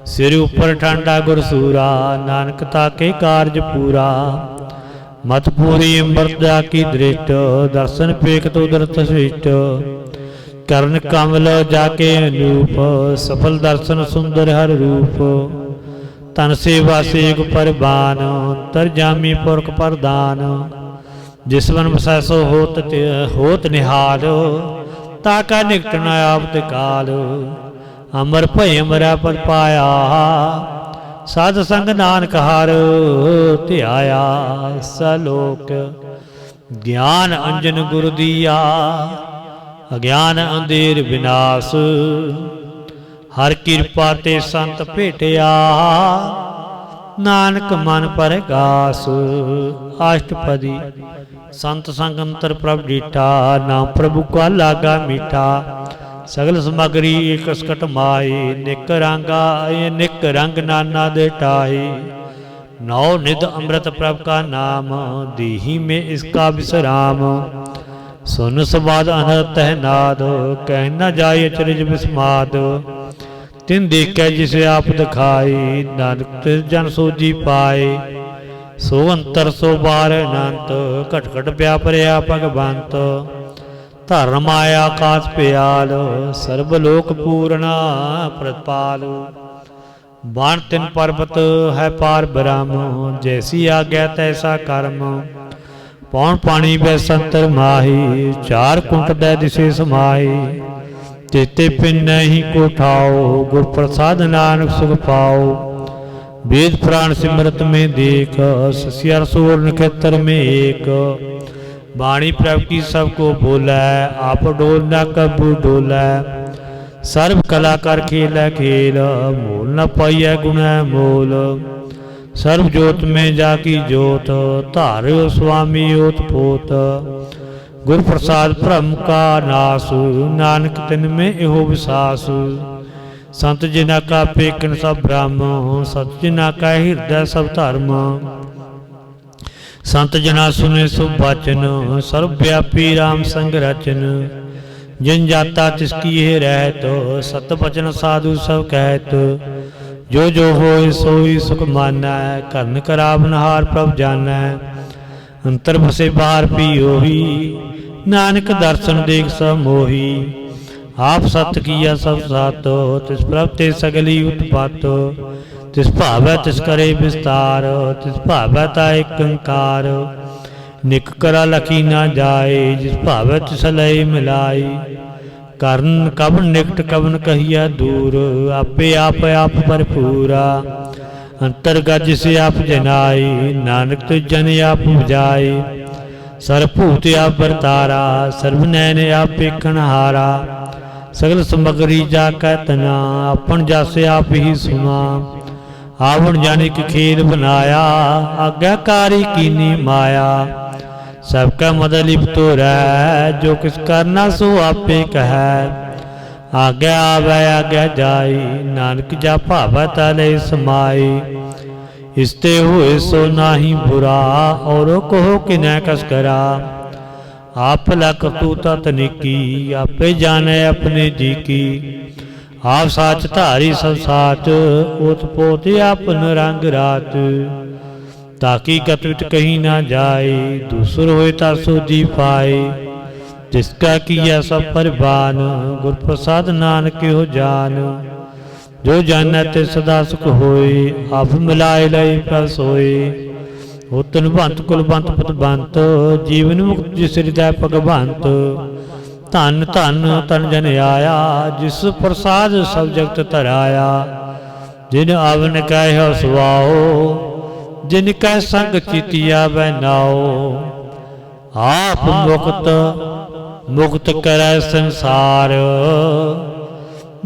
सिर ऊपर ठांडा गुरसूरा, नानक ताके कारज पूरा। मत पूरी अमृत जाकी दृष्ट, दर्शन पेखत उदरत शिष्ट। करण कमल जाके अनूप, सफल दर्शन सुंदर हर रूप। तन सेवा सेग परबान, अंतरजामी पुरख प्रदान। जिस मन बसै सो होत निहाल, ताका निकट न आवत काल। अमर भय अमरा पद पाया, साध संग नानक हार ध्याया। सलोक ज्ञान अंजन गुरु दिया, अज्ञान अंधेर विनाश। हर कृपा ते संत भेटिया, नानक मन परगास। अष्टपदी संत संग अंतर प्रभ डीठा, नाम प्रभु का लागा मीठा। सगल समगरी एक सकट माही, निक रंगा निक रंग नाना दे टाही। नौ निध अमृत प्रभ का नाम, दीही में इसका विश्राम। सुन सबाद अनहत है नाद, कह न जाय अचरज विस्माद। तिन देखै जिसे आप दिखाई, नानक तिस जन सोजी पाए। सो अंतर सो बार अनंत, घट घट व्यापरिया भगवंत। धर्म माया आकाश प्याल, सर्वलोक पूर्णा प्रतपाल। बाण तिन पर्वत है पार ब्रह्म, जैसी आज्ञा तैसा कर्म। पौन पानी बैसंतर माही, चार कुंट दै दिशे समाही। तेते पिन नहीं को ठाओ, गुर प्रसाद नानक सुख पाओ। वेद प्राण सिमरत में देख, ससियर सोर नक्षत्र में एक। वाणी प्रभ की सबको बोलै, आप डोल न कबू डोलै। सर्व कला कर खेलै खेल, मोल न पाइय गुण मोल। सर्व जोत में जाकी जोत, धार्यो स्वामी ओत पोत। गुर प्रसाद भ्रम का नास, नानक तिन में एहो विसास। संत जिना का पेकन सब ब्रह्म, सत जिना का हृदय सब धर्म। संत जना सुने सुभ वचन, सर्वव्यापी राम संग रचन। जिन जाता तिसकी ये रहत, सत वचन साधु सब कहत। जो जो होए सोई सुख मानै, करन करावनहार प्रभ जानै। अंतर बसे बाहर पी ओही, नानक दर्शन देख सब मोही। आप सत किया सब सात, तिस प्रभ ते सगली उत्पत। तिस भावै तिस करे विस्तार, तिस भावै ता एक अंकार। निक करा लखी ना जाए, जिस भावै तिस लय मिलाई। करन कवन निकट कवन कहिया दूर, आपे आप भरपूरा। अंतर गज से आप जनाई, नानक तुझ जन आप बुझाई। सरभूत आप बरतारा, सर्व नैन आप पेखनहारा। सगल समगरी जा कहतना, अपन जासे आप ही सुना। आवण जानिक खेल बनाया, आज्ञाकारी कीनी माया। सबका मद लिप्त रह, जो किस करना सो आपे कहे। आज्ञा आवे आज्ञा जाई, नानक जा भावै तले समाई। इसते हुए सो नाही बुरा, और कहो कि न कस करा। आप लक तू तनिकी, आपे जाने अपने जी की। आप साच धारी सब साच, ओत पोत आपन रंग रात। ताकि कतवित कहीं ना जाए, दूसर होए ता सो जी पाए। जिसका किया सब परिवान, गुर प्रसाद नानक हो जान। जो जानै ते सदा सुख होए, आप मिलाए लय पर सोए। होतन भंत कुलवंत पतवंत, जीवन मुक्त जिस हृदय भगवंत। धन धन तन जन आया, जिस प्रसाद सब जगत तराया। जिन अवन कह सुआओ, जिन कह संग चितिया वै नाओ। आप मुक्त मुक्त करे संसार,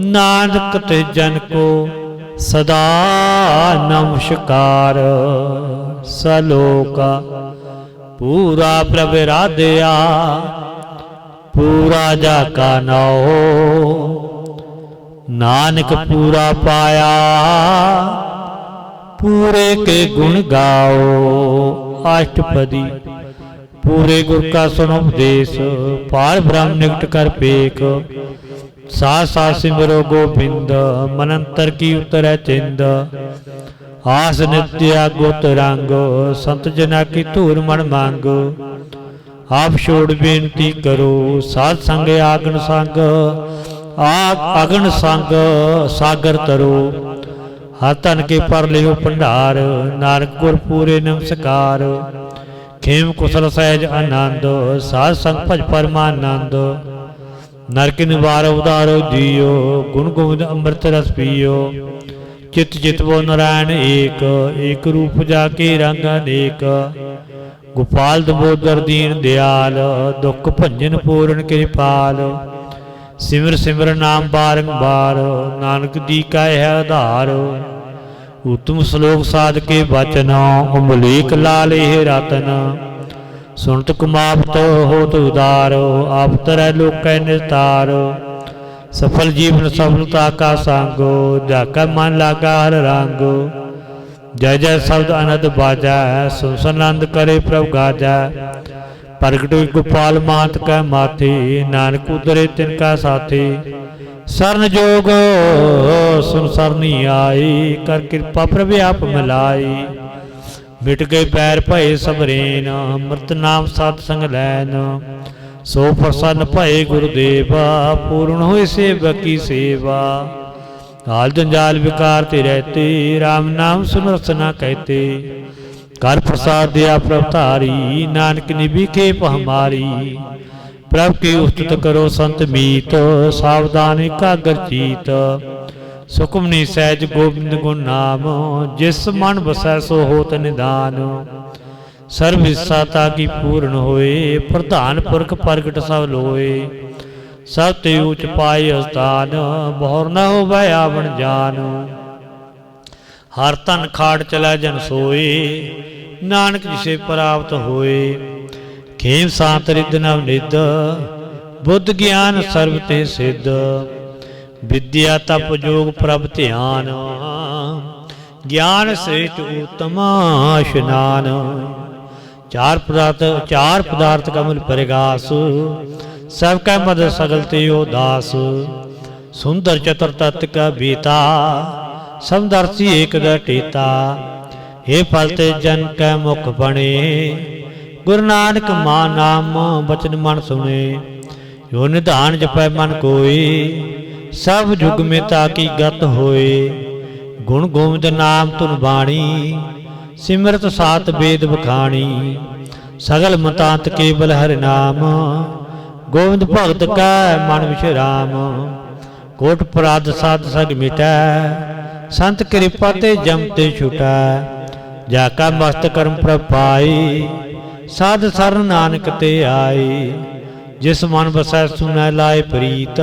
नानक ते जन को सदा नमस्कार। सलोका पूरा प्रभ राधया, पूरा जाका नाओ। नानक पूरा पाया, पूरे के गुण गाओ। अष्टपदी पूरे गुर का सुन उपदेश, पार ब्रह्म निकट कर पेख। साथ साथ सिमरो गोबिंद, मनंतर की उतरै चिंद। आस नित्य गुत रंग, संत जना की धूर मन मांग। आप छोड़ बेनती करो, साध संग आगन संग। अगन संग सागर तरो। हर तन के पर लियो भंडार, नानक गुर पूरे नमस्कार। खेम कुशल सहज आनंद, साध संग भज परमानंद। नरक निवार उदारो जियो, गुण गोविंद अमृत रस पियो। चित चितवो नारायण एक, एक रूप जाके रंग अनेक। गोपाल दमोदर दीन दयाल, दुख भंजन पूਰਨ कृपाल। सिमर सिमर नाम बारंबार, नानक दी का है आधार। उत्तम श्लोक साध के वचन, अमलेख लाल एह रतन। सुनत कुमावत होत उदार, आप तरह लोक निस्तार। सफल जीवन सफलता का संग, जाका मन लागा हर रंग। जय जय शब्द अनद बाजा, सुन सनंद करे प्रभ गाजा। प्रगट गोपाल मात कै माथे, नानक उदरे तिनका साथे। सरन जोग सुन सरनी आई, कर कृपा प्रभ आप मिलाई। मिट गए पैर भय सबरेन, अमृत नाम सत संग लैन। सो प्रसन्न भय गुरुदेवा, पूर्ण होए सेवक की सेवा। हाल जंजाल विकार ते रहते, राम नाम सुन रसना कहते। कर प्रसाद दिया प्रभ तारी, नानक निभिखे हमारी। प्रभ की उस्तुत करो संत मीत, सावधान एकाग्र चीत। सुखमनी सहज गोबिंद गुण नाम, जिस मन बसै सो होत निदान। सर्व इच्छा की पूर्ण होए, प्रधान पुरख प्रगट सब लोए। सब ते ऊच पाए स्थान, बहुर न होवै आवण जान। हर तन खाड़ चलै जन सोए, नानक जिसे प्राप्त होए। खेम सांत रिद नव निद, बुद्ध ज्ञान सर्व ते सिद्ध। विद्या तप जोग प्रभ ध्यान, ज्ञान श्रेष्ठ उत्तम स्नान। चार पदार्थ कमल परिगास, सब कै मद सगल ते दास। सुंदर चतुर तत्व का बीता, ਸਮਦਰਸੀ ਏਕ ਘਟੀਤਾ। हे फल ते जन कै मुख बने, गुरु नानक मा नाम बचन मन सुने। यो निधान जपै मन कोई, सब जुग में ताकी गत होए। गुण गोविंद नाम तुन बाणी, सिमरत सात वेद बखाणी। सगल मतांत केवल हरि नाम, गोविंद भगत कै मन विश्राम। कोट अपराध साध सग मिटै, संत कृपा ते जम ते छुटै। जाका मस्त कर्म प्रभ पाई, साध सरन नानक ते आई। जिस मन बसै सुनै लाए प्रीत,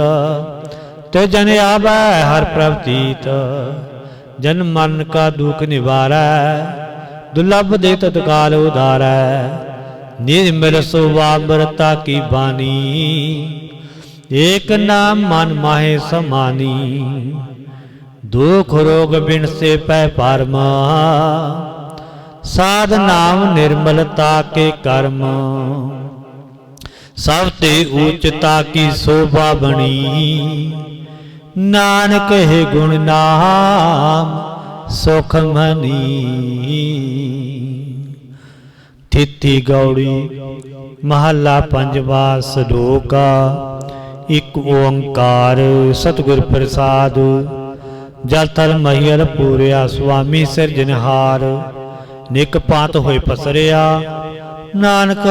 ते जन आबै हर प्रभ तीत। जन मन का दुख निवारै, दुर्लभ दे तत्काल उधारै। निर्मल सोवामृता की बानी, एक नाम मन माहे समानी। दुख रोग बिन से पै पारमा, साध नाम निर्मलता के कर्म। सब ते ऊंचता की शोभा बनी, नानक है गुण नाम सुख मनी। थिति गौड़ी महला पंजवा सलोका। इक ओंकार सतगुर प्रसाद, जल थल महियल पूरिया स्वामी सिरजनहार। निक पात होए पसरिया, नानक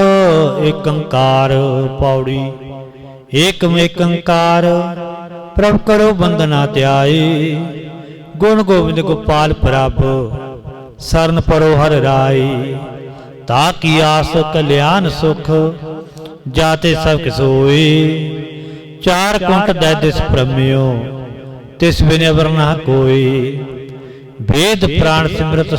एक अंकार। पौड़ी एकम एक अंकार, प्रभ करो बंदना त्याई। गुण गोविंद गोपाल प्रभ, सरन परो हर राई। ताकि आस कल्याण सुख, जाते सब सोई। चार कुंट दै दिस प्रम्यो, तिस बिन अवर न कोई। वेद प्राण सिमरत